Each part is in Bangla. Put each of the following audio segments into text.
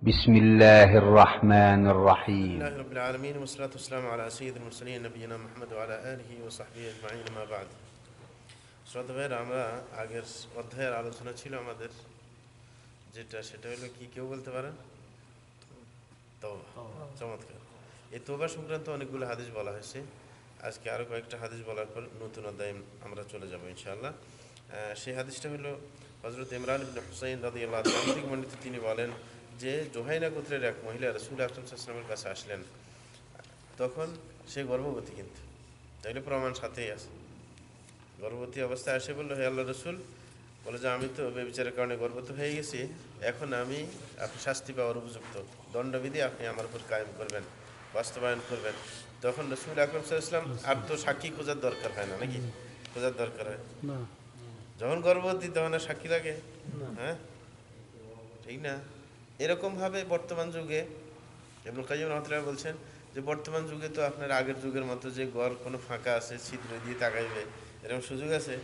بسم الله الرحمن الرحيم لله رب العالمين والصلاة والسلام على سيد المرسلين نبينا محمد وعلى آله وصحبه أجمعين ما بعد শ্রদ্ধা ভাইয়েরা, আমরা আগের অধ্যায়ের আলোচনা ছিল আমাদের, সেটা হলো কি কেউ বলতে পারেন? তওবা। চমৎকার। এই তওবা সংক্রান্ত অনেকগুলো হাদিস বলা হয়েছে। আজকে আরও কয়েকটা হাদিস বলার পর নতুন অধ্যায়ে আমরা চলে যাব ইনশাআল্লাহ। সেই হাদিসটা হলো হযরত ইমরান ইবনে হুসাইন রাদিয়াল্লাহু তাআলা থেকে বর্ণিত। তিনি বলেন যে জোহাইনা গোত্রের এক মহিলা রাসূল আকরাম সাল্লাল্লাহু আলাইহি ওয়াসাল্লামের কাছে আসলেন। তখন সে গর্ভবতী, কিন্তু তাইলে প্রমাণ সাথেই আছে। গর্ভবতী অবস্থায় এসে বললো, হে আল্লাহ রসুল, বলে যে আমি তো ব্যভিচারের কারণে গর্ভবতী হয়ে গেছি, এখন আপনি শাস্তি পাওয়ার উপযুক্ত, দণ্ডবিধি আপনি আমার উপর কায়েম করবেন, বাস্তবায়ন করবেন। তখন রসুল আকরাম সাল্লাল্লাহু আলাইহি ওয়াসাল্লাম, আর তো সাক্ষী খোঁজার দরকার হয় না নাকি? খোঁজার দরকার হয় যখন গর্ভবতী, তখন আর সাক্ষী লাগে? হ্যাঁ, ঠিক না? এরকমভাবে বর্তমান যুগে ইবনুল কাইয়্যিম রাহমাতুল্লাহ বলছেন যে বর্তমান যুগে তো আপনার আগের যুগের মতো যে ঘর কোনো ফাঁকা আছে ছিদ্র দিয়ে তাকাইবে এরকম সুযোগ আছে?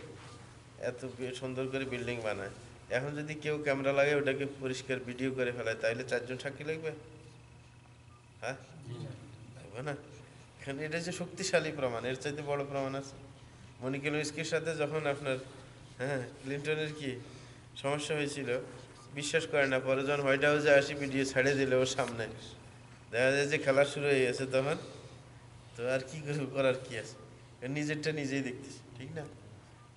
এত সুন্দর করে বিল্ডিং বানায়, এখন যদি কেউ ক্যামেরা লাগে ওটাকে পরিষ্কার ভিডিও করে ফেলায়, তাইলে 4 জন সাক্ষী লাগবে? হ্যাঁ, লাগবে না। এখানে এটা যে শক্তিশালী প্রমাণ, এর চাইতে বড় প্রমাণ আছে? মনিকা লুইসকির সাথে যখন আপনার ক্লিন্টনের কি সমস্যা হয়েছিল, বিশ্বাস করে না, পরে যখন হোয়াইট হাউসে আসি ভিডিও ছেড়ে দিল ওর সামনে, দেখা যায় যে খেলা শুরু হয়ে গেছে, তখন তো আর কি করার কি আছে, নিজেরটা নিজেই দেখতেছি, ঠিক না?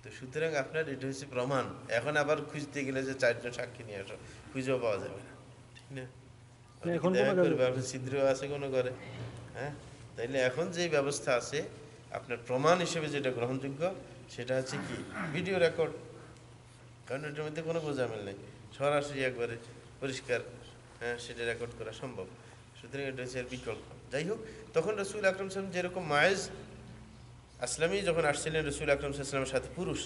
তো সুতরাং আপনার এটা হচ্ছে প্রমাণ। এখন আবার খুঁজতে গেলে যে 4 জন সাক্ষী নিয়ে আসো, খুঁজেও পাওয়া যাবে না, ঠিক না? দেখা করবে আপনার ছিদ্র আছে কোনো করে? হ্যাঁ, তাইলে এখন যে ব্যবস্থা আছে আপনার প্রমাণ হিসেবে যেটা গ্রহণযোগ্য, সেটা হচ্ছে কি ভিডিও রেকর্ড। কারণ এটার মধ্যে কোনো গোজামিল নেই, সরাসরি একবারে পরিষ্কার, সেটা রেকর্ড করা সম্ভব। সুতরাং এটা হচ্ছে এর বিকল্প। যাই হোক, তখন রসুল আকরাম সাল্লাম যেরকম মায়েজ আসলামী যখন আসছিলেন রসুল আকরাম সাল্লামের সাথে পুরুষ,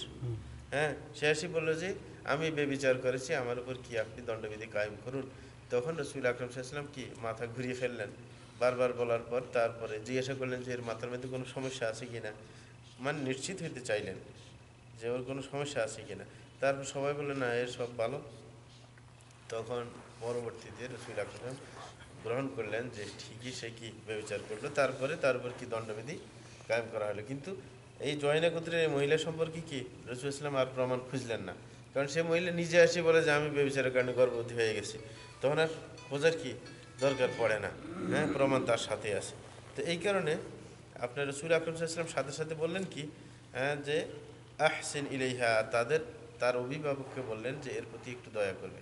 সে আসি বললো যে আমি বেবিচার করেছি, আমার উপর কি আপনি দণ্ডবিধি কায়েম করুন। তখন রসুল আকরাম সাল্লাম কি মাথা ঘুরিয়ে ফেললেন বারবার বলার পর, তারপরে জিজ্ঞাসা করলেন যে এর মাথার মধ্যে কোনো সমস্যা আছে কিনা, মানে নিশ্চিত হইতে চাইলেন যে ওর কোনো সমস্যা আছে কিনা। তারপর সবাই বললেন না, এর সব ভালো। তখন পরবর্তীতে রসুল আকরাম গ্রহণ করলেন যে ঠিকই সে কি ব্যবচার করলো, তারপরে তার উপর কি দণ্ডবিধি কায়েম করা হলো। কিন্তু এই জয়না গোত্রের এই মহিলা সম্পর্কে কি রসুল ইসলাম আর প্রমাণ খুঁজলেন না, কারণ সে মহিলা নিজে আসে বলে যে আমি ব্যবচারের কারণে গর্ভবতী হয়ে গেছি, তখন আর খোঁজার কি দরকার পড়ে না। প্রমাণ তার সাথে আছে। তো এই কারণে আপনার রসুল আকরাম সাল্লাল্লাহু আলাইহি ওয়াসাল্লাম সাথে সাথে বললেন কি, যে আহসিন ইলাইহা, তার অভিভাবককে বললেন যে এর প্রতি একটু দয়া করবে।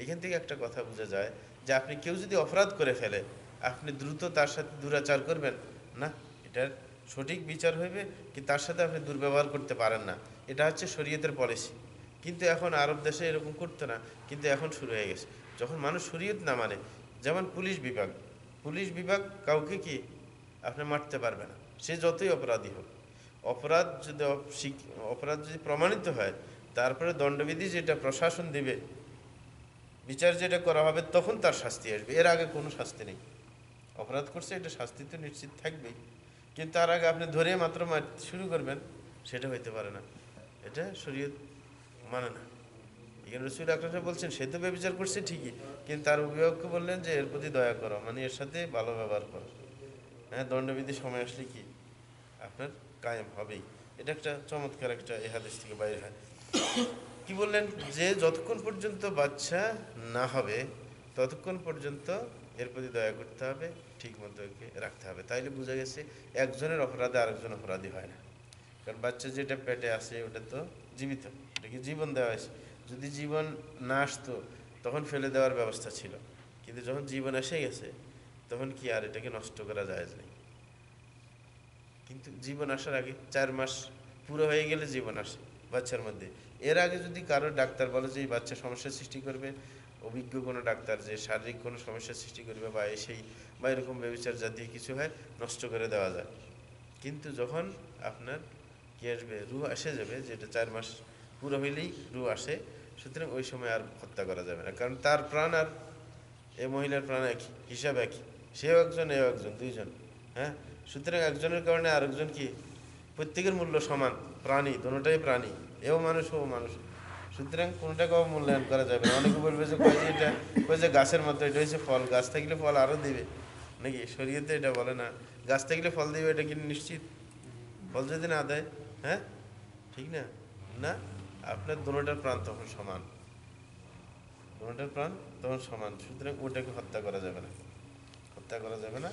এখান থেকে একটা কথা বোঝা যায় যে আপনি কেউ যদি অপরাধ করে ফেলে, আপনি দ্রুত তার সাথে দুরাচার করবেন না, এটার সঠিক বিচার হইবে কি তার সাথে আপনি দুর্ব্যবহার করতে পারেন না, এটা হচ্ছে শরীয়তের পলিসি। কিন্তু এখন আরব দেশে এরকম করতো না, কিন্তু এখন শুরু হয়ে গেছে। যখন মানুষ শরীয়ত না মানে, যেমন পুলিশ বিভাগ কাউকে কি আপনি মারতে পারবে না, সে যতই অপরাধী হোক। অপরাধ যদি প্রমাণিত হয়, তারপরে দণ্ডবিধি যেটা প্রশাসন দিবে, বিচার যেটা করা হবে, তখন তার শাস্তি আসবে, এর আগে কোনো শাস্তি নেই। অপরাধ করছে, এটা শাস্তি তো নিশ্চিত থাকবেই, কিন্তু তার আগে আপনি ধরে মাত্র মারতে শুরু করবেন, সেটা হইতে পারে না, এটা শরীয়ত মানে না। এখানে রসুল আকরাম বলছেন সে তো ব্যভিচার করছে ঠিকই, কিন্তু তার অভিভাবককে বললেন যে এর প্রতি দয়া করো, মানে এর সাথে ভালো ব্যবহার করো। দণ্ডবিধি সময় আসলে কি আপনার কায়েম হবেই। এটা একটা চমৎকার একটা এ হাদিস থেকে বাইরে হয়। কি বললেন যে যতক্ষণ পর্যন্ত বাচ্চা না হবে ততক্ষণ পর্যন্ত এর প্রতি দয়া করতে হবে, ঠিক মতো একে রাখতে হবে। তাইলে বোঝা গেছে একজনের অপরাধে আরেকজন অপরাধী হয় না। কারণ বাচ্চা যেটা পেটে আসে ওটা তো জীবিত, এটাকে জীবন দেওয়া হয়েছে। যদি জীবন না আসতো তখন ফেলে দেওয়ার ব্যবস্থা ছিল, কিন্তু যখন জীবন এসে গেছে তখন কি আর এটাকে নষ্ট করা যায় না। কিন্তু জীবন আসার আগে 4 মাস পুরো হয়ে গেলে জীবন আসে বাচ্চার মধ্যে। এর আগে যদি কারো ডাক্তার বলে যে এই বাচ্চা সমস্যার সৃষ্টি করবে, অভিজ্ঞ কোনো ডাক্তার যে শারীরিক কোনো সমস্যার সৃষ্টি করবে বা এরকম ব্যবচার জাতীয় কিছু হয়, নষ্ট করে দেওয়া যায়। কিন্তু যখন আপনার কি আসবে, রুহ এসে যাবে, যেটা 4 মাস পুরো হইলেই রুহ আসে, সুতরাং ওই সময় আর হত্যা করা যাবে না, কারণ তার প্রাণ আর এই মহিলার প্রাণ একই, হিসাব একই, সেও একজন এও একজন, দুইজন। সুতরাং একজনের কারণে আরেকজন কি, প্রত্যেকের মূল্য সমান, প্রাণী, দোনোটাই প্রাণী, এও মানুষ ও মানুষ। সুতরাং কোনোটাকে অবমূল্যায়ন করা যাবে না। অনেকে বলবে যে কই যে এটা কই যে গাছের মতো, এটা হচ্ছে ফল, গাছ থাকলে ফল আরও দিবে নাকি? শরীয়তে এটা বলে না। গাছ থাকলে ফল দিবে এটা কি নিশ্চিত? ফল যদি না দেয়, হ্যাঁ ঠিক না? না, আপনার দোনোটার প্রাণ তখন সমান, দোনোটার প্রাণ তখন সমান। সুতরাং ওটাকে হত্যা করা যাবে না, হত্যা করা যাবে না।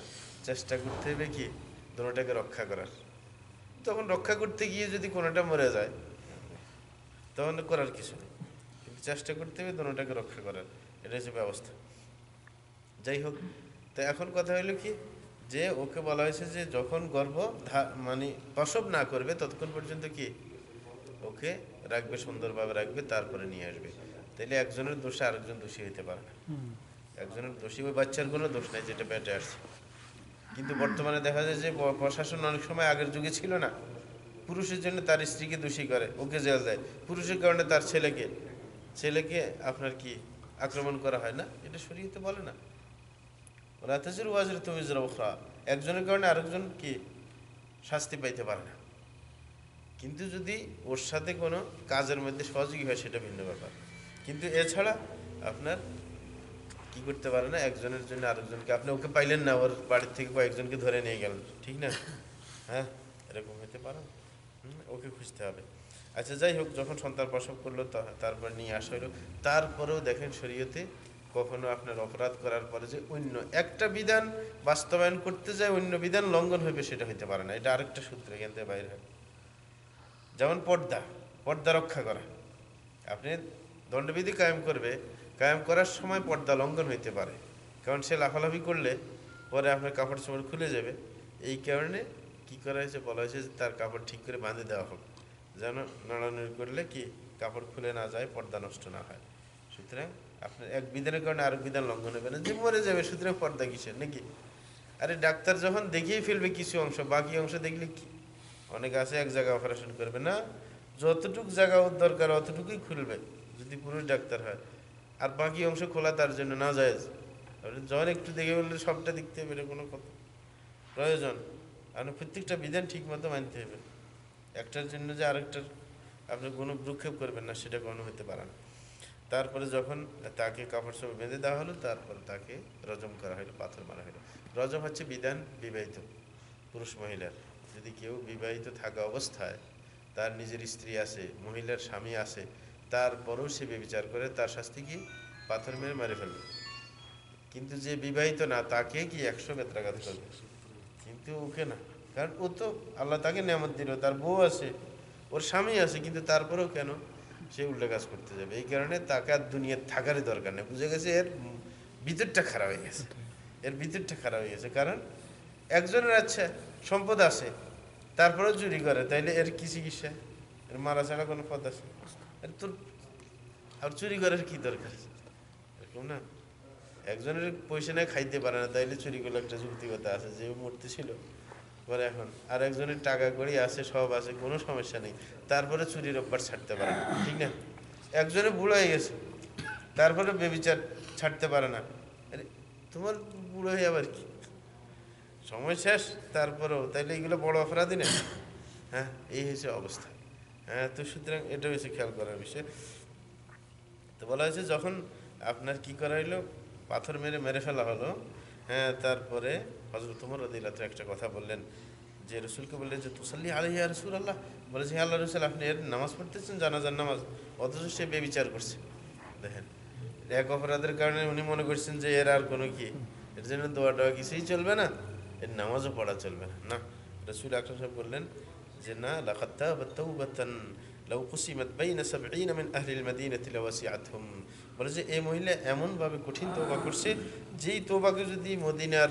চেষ্টা করতে হবে কি দোনোটাকে রক্ষা করার। তখন রক্ষা করতে গিয়ে যদি কোনোটা মরে যায় তখন করার কিছু নেই, কিন্তু চেষ্টা করতে হবে দোনোটাকে রক্ষা করার, এটা হচ্ছে ব্যবস্থা। যাই হোক, তো এখন কথা হলো কি যে ওকে বলা হয়েছে যে যখন গর্ভ মানে প্রসব না করবে ততক্ষণ পর্যন্ত কি ওকে রাখবে, সুন্দরভাবে রাখবে, তারপরে নিয়ে আসবে। তাইলে একজনের দোষে আরেকজন দোষী হইতে পারে না। একজনের দোষী ওই বাচ্চার কোনো দোষ নাই যেটা পেটে আসছে। কিন্তু বর্তমানে দেখা যায় যে প্রশাসন অনেক সময় আগের যুগে ছিল না, পুরুষের জন্য তার স্ত্রীকে দোষী করে, ওকে জেল দেয়, পুরুষের কারণে তার ছেলেকে আপনার কি আক্রমণ করা হয় না, এটা শরীয়তে বলে না। ওরা তাজিরু ওয়াজিরাতুন বিজরা উখরা, একজনের কারণে আরেকজন কি শাস্তি পাইতে পারে না। কিন্তু যদি ওর সাথে কোনো কাজের মধ্যে সহযোগী হয় সেটা ভিন্ন ব্যাপার। কিন্তু এছাড়া আপনার কি করতে পারে না, একজনের জন্য আরেকজনকে, আপনি ওকে পাইলেন না, ওর বাড়ির থেকে কয়েকজনকে ধরে নিয়ে গেলেন, ঠিক না? হ্যাঁ, এরকম হতে পারে, ওকে খুঁজতে হবে। আচ্ছা যাই হোক, যখন সন্তান প্রসব করলো তারপর নিয়ে আসা হলো, তারপরেও দেখেন শরীয়তে কখনো আপনার অপরাধ করার পরে যে অন্য একটা বিধান বাস্তবায়ন করতে যায় অন্য বিধান লঙ্ঘন হবে, সেটা হইতে পারে না। এটা আরেকটা সূত্র এখান থেকে বাইরে হয়। যেমন পর্দা রক্ষা করা, আপনি দণ্ডবিধি কায়েম করবে, কায়েম করার সময় পর্দা লঙ্ঘন হইতে পারে, কারণ সে লাফালাফি করলে পরে আপনার কাপড় চোপড় খুলে যাবে। এই কারণে কি করা হয়েছে, বলা হয়েছে যে তার কাপড় ঠিক করে বাঁধে দেওয়া হোক, যেন নড়ানড়ি করলে কি কাপড় খুলে না যায়, পর্দা নষ্ট না হয়। সুতরাং আপনার এক বিধানের কারণে আরেক বিধান লঙ্ঘন হবে না, যে মরে যাবে, সুতরাং পর্দা কিসের নাকি? আরে ডাক্তার যখন দেখিয়ে ফেলবে কিছু অংশ, বাকি অংশ দেখলে কি? অনেক আছে এক জায়গায় অপারেশন করবে না, যতটুকু জায়গা ওর দরকার অতটুকুই খুলবে যদি পুরুষ ডাক্তার হয়, আর বাকি অংশ খোলা তার জন্য না যায়। যখন একটু দেখে বললে সবটা দেখতে হবে, এটা কোনো কথা প্রয়োজন? আপনি প্রত্যেকটা বিধান ঠিক মতো মানতে হবে, একটার জন্য যে আরেকটার আপনি কোনো ভ্রুক্ষেপ করবেন না, সেটা কোনো হতে পারে না। তারপরে যখন তাকে কাপড় চোপড় বেঁধে দেওয়া হলো, তারপর তাকে রজম করা হলো, পাথর মারা হলো। রজম হচ্ছে বিধান বিবাহিত পুরুষ মহিলার, যদি কেউ বিবাহিত থাকা অবস্থায় তার নিজের স্ত্রী আছে, মহিলার স্বামী আছে, তারপরেও সে ব্যভিচার করে, তার শাস্তি কি পাথর মেরে ফেলবে। কিন্তু যে বিবাহিত না তাকে কি 100 বেত্রাঘাত করবে, কিন্তু ওকে না, কারণ ও তো আল্লাহ তাকে নিয়ামত দিল, তার বউ আছে, ওর স্বামী আছে, কিন্তু তারপরেও কেন সে উল্টো কাজ করতে যাবে? এই কারণে তাকে আর দুনিয়ার থাকারই দরকার নেই। বুঝে গেছে এর ভিতরটা খারাপ হয়ে গেছে, এর ভিতরটা খারাপ হয়ে গেছে। কারণ একজনের আচ্ছা সম্পদ আছে, তারপরেও চুরি করে, তাইলে এর কি চিকিৎসা? এর মারা ছাড়া কোনো পথ আছে? এর তোর আর চুরি করার কি দরকার? এরকম না, একজনের পয়সা নেই, খাইতে পারে না, তাইলে চুরি করলে একটা যুক্তিকতা আছে, যে মূর্তি ছিল পরে এখন, আর একজনের টাকা কড়ি আছে, সব আছে, কোনো সমস্যা নেই, তারপরে চুরির অভ্যাস ছাড়তে পারে না, ঠিক না? একজনে বুড়ো হয়ে গেছে, তারপরে বেবিচার ছাড়তে পারে না, আরে তোমার বুড়ো হয়ে আবার কি, সময় শেষ তারপরেও, তাইলে এগুলো বড় অপরাধী না? হ্যাঁ, এই হয়েছে অবস্থা। হ্যাঁ, তো সুতরাং এটা হয়েছে খেয়াল করার বিষয়। তো বলা হয়েছে যখন আপনার কি করা হইলো, পাথর মেরে ফেলা হলো, হ্যাঁ, তারপরে হযরত ওমর রাদিয়াল্লাহু আনহু একটা কথা বললেন, যে রসুলকে বললেন যে তুসাল্লি আলাইহি ইয়া রাসূলুল্লাহ, বলে যে আল্লাহ রসুল আপনি এর নামাজ পড়তেছেন, জানাজার নামাজ, অথচ সে বেবিচার করছে। দেখেন, এক অপরাধের কারণে উনি মনে করছেন যে এর আর কোনো কি, এর জন্য দোয়া টোয়া কিছুই চলবে না, এর নামাজও পড়া চলবে না। না, রসুল আকরাম সাহেব বললেন যে না, লাকাদ তাবাত তাওবাতান লাউ কুসিমাত বাইনা 70 মিন আহলিল মাদিনাতি লাওয়াসিআতহুম, বলে যে এই মহিলা এমনভাবে কঠিন তওবা করছে, যেই তওবাকে যদি মদিনার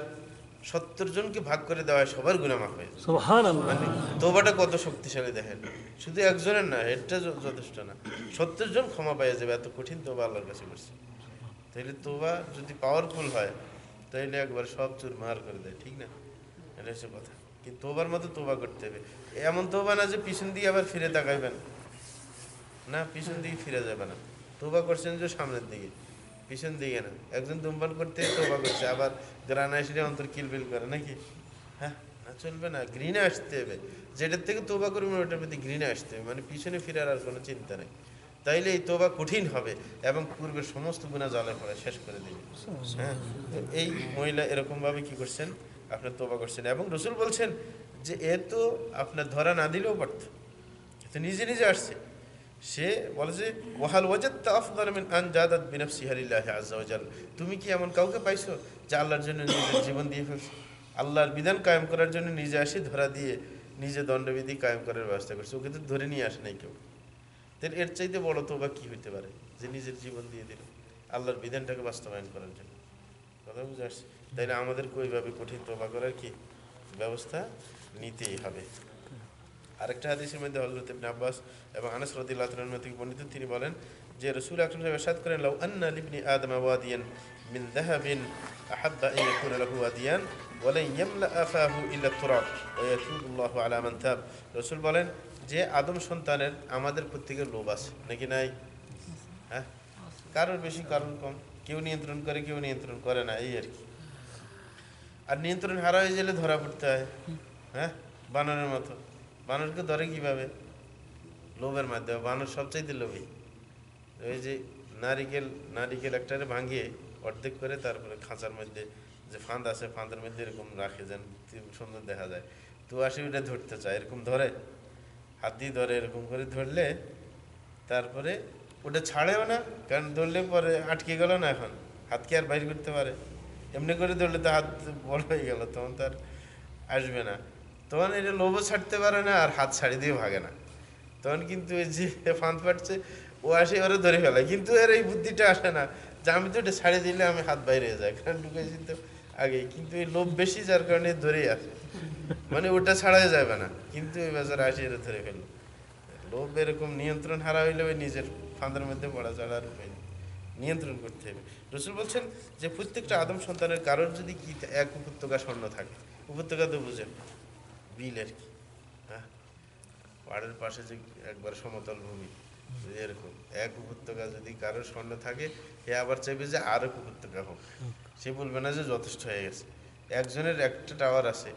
70 জনকে ভাগ করে দেওয়া হয়, সবার গুনাহ মাফ হয়ে যায়। সুবহানাল্লাহ, মানে তওবাটা কত শক্তিশালী দেখেন, শুধু একজনের না, এটা যথেষ্ট না, 70 জন ক্ষমা পেয়ে যাবে, এত কঠিন তওবা আল্লাহর কাছে করছে। তাইলে তওবা যদি পাওয়ারফুল হয়, তাইলে একবার সব চুরমার করে দেয়, ঠিক না? এটা হচ্ছে কথা। কিন্তু তওবার মতো তওবা করতে হবে, এমন তওবা না যে পিছন দিয়ে আবার ফিরে তাকাইবেন না, পিছন দিকে ফিরে যাবে না। তওবা করছেন যে সামনের দিকে, পিছন দিকে না। একজন ধূমপান করতে তওবা করছে, আবার গ্রানা এসে অন্তর কিলবিল করে নাকি? হ্যাঁ, না, চলবে না, ঘৃণা আসতে হবে, যেটার থেকে তওবা করবেন ওটার প্রতি ঘৃণা আসতে হবে, মানে পিছনে ফিরার আর কোনো চিন্তা নেই। তাইলে এই তওবা কঠিন হবে এবং পূর্বের সমস্ত গুনাহ জলে পড়ে শেষ করে দেবে। হ্যাঁ, তো এই মহিলা এরকমভাবে কি করছেন, আপনার তওবা করছেন। এবং রসুল বলছেন যে এ তো আপনার ধরা না দিলেও পারত, তো নিজে নিজে আসছে। সে বলে যে ওয়াহাল ওয়াজাদতা আফদাল মিন আন জাদাত বিনাফসিহা লিল্লাহি আযজা ওয়া জাল, তুমি কি এমন কাউকে পাইছো যে আল্লাহর জন্য নিজের জীবন দিয়ে ফেলছে, আল্লাহর বিধান কায়েম করার জন্য নিজে আসি ধরা দিয়ে নিজে দণ্ডবিধি কায়েম করার ব্যবস্থা করছে, ওকে তো ধরে নিয়ে আসে নাই কেউ। তাহলে এর চাইতে বড় তওবা কি হইতে পারে যে নিজের জীবন দিয়ে দিল আল্লাহর বিধানটাকে বাস্তবায়ন করার জন্য। কথা বুঝে আসছে? তাইলে আমাদেরকে ওইভাবে কঠিন তওবা করার কি ব্যবস্থা নিতেই হবে। আরেকটা হাদিসের মধ্যে হযরত ইবনে আব্বাস এবং আনাস রাদিয়াল্লাহু তাআলা থেকে বর্ণিত, তিনি বলেন যে রাসূল আকরাম সাল্লাল্লাহু আলাইহি ওয়াসাল্লাম ইরশাদ করেন, লাউ আন্না লিবনি আদম ওয়াদিয়ান মিন যাহাবিন আহাব্বা আন ইয়াকুনা লাহু ওয়াদিয়ান ওয়া লা ইয়ামলা আফাহু ইল্লা তুরাব ওয়া ইয়াতুবুল্লাহু আলা মান তাব। রাসূল বলেন যে আদম সন্তানের আমাদের প্রত্যেকের লোভ আছে নাকি নাই? হ্যাঁ, কারোর বেশি কারোর কম, কেউ নিয়ন্ত্রণ করে কেউ নিয়ন্ত্রণ করে না, এই আর কি। আর নিয়ন্ত্রণ হারা হয়ে গেলে ধরা পড়তে হয়। হ্যাঁ, বানরের মতো। বানরকে ধরে কিভাবে? লোভের মাধ্যমে। বানর সবচাইতে লোভী। ওই যে নারিকেল একটারে ভাঙিয়ে অর্ধেক করে তারপরে খাঁচার মধ্যে যে ফাঁদ আছে ফাঁদের মধ্যে এরকম রাখে, যেন সুন্দর দেখা যায়। তো আসে ওটা ধরতে চায়, এরকম ধরে হাত দিয়ে ধরে, এরকম করে ধরলে তারপরে ওটা ছাড়েও না, কারণ ধরলে পরে আটকে গেল না, এখন হাত কি আর বাইর করতে পারে? এমনি করে ধরলে তো হাত বড় হয়ে গেল, তখন তার আসবে না। তখন এটা লোভও ছাড়তে পারে না আর হাত ছাড়ি দিয়ে ভাগে না। তখন কিন্তু ওই যে ফাঁদ পাটছে ও আসে ওরা ধরে ফেলে, কিন্তু এর এই বুদ্ধিটা আসে না যে আমি তো এটা ছাড়ি দিলে আমি হাত বাইরে যায়, কারণ ঢুকেছি তো আগে। কিন্তু এই লোভ বেশি, যার কারণে ধরেই আসে, মানে ওটা ছাড়াই যাবে না, কিন্তু ওই বাজারে আসে এটা ধরে ফেললো। লোভ এরকম নিয়ন্ত্রণ হারা হইলে ওই নিজের ফাঁদের মধ্যে পড়া ছাড়া আর উপায় নেই, নিয়ন্ত্রণ করতে হবে। রসুল বলছেন যে প্রত্যেকটা আদম সন্তানের কারোর যদি কি এক উপত্যকা স্বর্ণ থাকে, উপত্যকা তো বুঝেন বিল আর কি, হ্যাঁ, পাহাড়ের পাশে যে একবার সমতল ভূমি, এরকম এক উপত্যকা যদি কারোর স্বর্ণ থাকে, এ আবার চাইবে যে আরো উপত্যকা হোক। সে বলবে না যে যথেষ্ট হয়ে গেছে। একজনের একটা টাওয়ার আছে,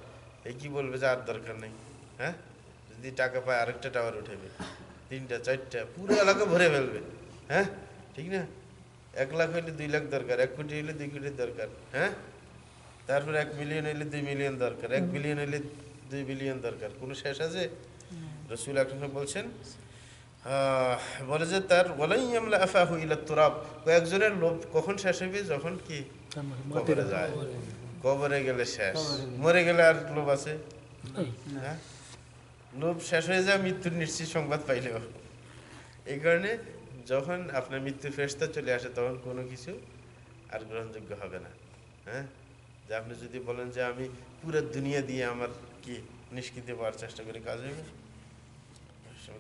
এই কি বলবে যে আর দরকার নেই? হ্যাঁ, যদি টাকা পায় আরেকটা টাওয়ার উঠেবে, 3টা 4টা, পুরো এলাকা ভরে ফেলবে। হ্যাঁ, ঠিক না? 1 লাখ হইলে 2 লাখ দরকার, 1 কোটি হইলে 2 কোটির দরকার। হ্যাঁ, তারপরে 1 মিলিয়ন হইলে 2 মিলিয়ন দরকার, 1 বিলিয়ন হইলে 2 বিলিয়ন দরকার। কোনো শেষ আছে? রসুল আকরাম বলছেন, বলে যে তার ওয়ালাই ইয়ামলা আফাহু ইলা তুরাব, কয়েকজনের লোভ কখন শেষ হবে? যখন কি কবরে যায়। কবরে গেলে শেষ, মরে গেলে আর লোভ আছে? হ্যাঁ, লোভ শেষ হয়ে যায় মৃত্যুর নিশ্চিত সংবাদ পাইলেও। এই কারণে যখন আপনার মৃত্যুর ফেরেশতা চলে আসে, তখন কোনো কিছু আর গ্রহণযোগ্য হবে না। হ্যাঁ, যে আপনি যদি বলেন যে আমি পুরো দুনিয়া দিয়ে আমার কি নিষ্কৃতি পাওয়ার চেষ্টা করি, কাজ হবে?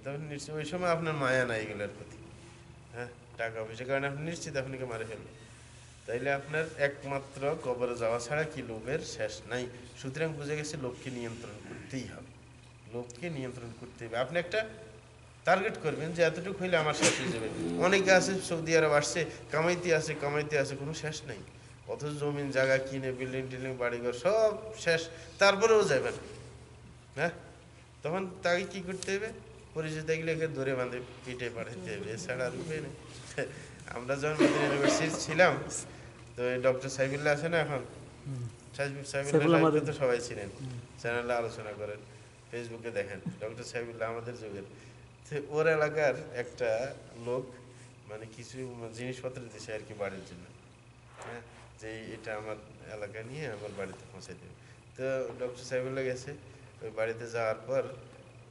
তখন নিশ্চিত ওই সময় আপনার মায়া নাই এগুলোর প্রতি। হ্যাঁ, টাকা পয়সা, কারণে আপনি নিশ্চিত আপনাকে মারে ফেলবে। তাইলে আপনার একমাত্র কবরে যাওয়া ছাড়া কি লোভের শেষ নাই। সুতরাং বুঝে গেছে লোভকে নিয়ন্ত্রণ করতেই হবে, লোভকে নিয়ন্ত্রণ করতে হবে। আপনি একটা টার্গেট করবেন যে এতটুকু হইলে আমার শেষ হয়ে যাবে। অনেকে আছে সৌদি আরব আসছে, কামাইতে আছে, কোনো শেষ নাই। অথচ জমিন জায়গা কিনে বিল্ডিং টিল্ডিং বাড়িঘর সব শেষ, তারপরেও যাবেন। হ্যাঁ, তখন তাকে কি করতে হবে? পরিচিত দেখলে ধরে বাঁধে পিঠে পাঠাতে হবে, এছাড়া আর উপায় নেই। আমরা যখন মদিনা ইউনিভার্সিটি ছিলাম, তো ডক্টর সাইফুল্লাহ আছে না এখন, সাইফুল্লাহ তো সবাই ছিলেন, চ্যানেলে আলোচনা করেন, ফেসবুকে দেখেন, ডক্টর সাইফুল্লাহ আমাদের যুগের। ওর এলাকার একটা লোক মানে কিছু জিনিসপত্র দিছে আর কি বাড়ির জন্য। হ্যাঁ, যে এটা আমার এলাকা নিয়ে আমার বাড়িতে পৌঁছাই দেবে। তো ডক্টর সাইফুল্লাহ গেছে, ওই বাড়িতে যাওয়ার পর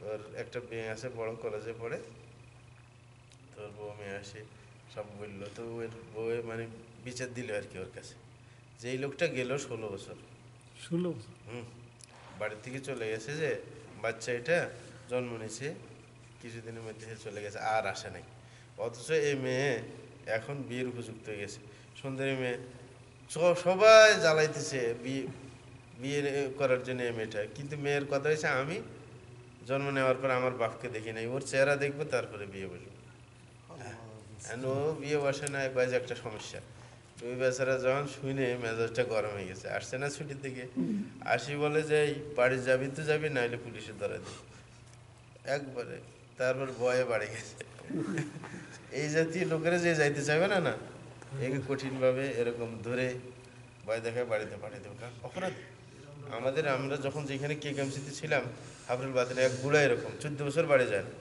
ওর একটা মেয়ে আছে, বড় কলেজে পড়ে, তোর বউ মেয়ে আসে, সব বললো। তো ওর বউ মানে বিচার দিল আর কি ওর কাছে, যে এই লোকটা গেল 16 বছর, বাড়ির থেকে চলে গেছে, যে বাচ্চা এটা জন্ম নিয়েছে, কিছুদিনের মধ্যে চলে গেছে, আর আসে নাই। অথচ এই মেয়ে এখন বিয়ের উপযুক্ত হয়ে গেছে, সুন্দরী মেয়ে, সবাই জ্বালাইতেছে বিয়ে করার জন্য এই মেয়েটা। কিন্তু মেয়ের কথা হয়েছে, আমি জন্ম নেওয়ার পর আমার বাপকে দেখি নাই, ওর চেহারা দেখবো তারপরে বিয়ে বসবো। ও বিয়ে বসে না, কয়েছে একটা সমস্যা। ওই বেচারা যখন শুনে মেজাজটা গরম হয়ে গেছে, আসছে না ছুটির দিকে, আসি বলে যে বাড়ি যাবি তো যাবি, নাইলে পুলিশে ধরা দিই। একবারে তারপর ভয়ে বাড়ি গেছে। এই জাতীয় লোকেরা যে যাইতে চাইবে না, না একে কঠিনভাবে এরকম ধরে ভয় দেখায় বাড়িতে পাঠিয়ে দেবে। কারণ অপরাধ আমরা যখন যেখানে KKMC-তে ছিলাম, হাফরুল বাতিলে এক বুড়া এরকম 14 বছর বাড়ি যায় না,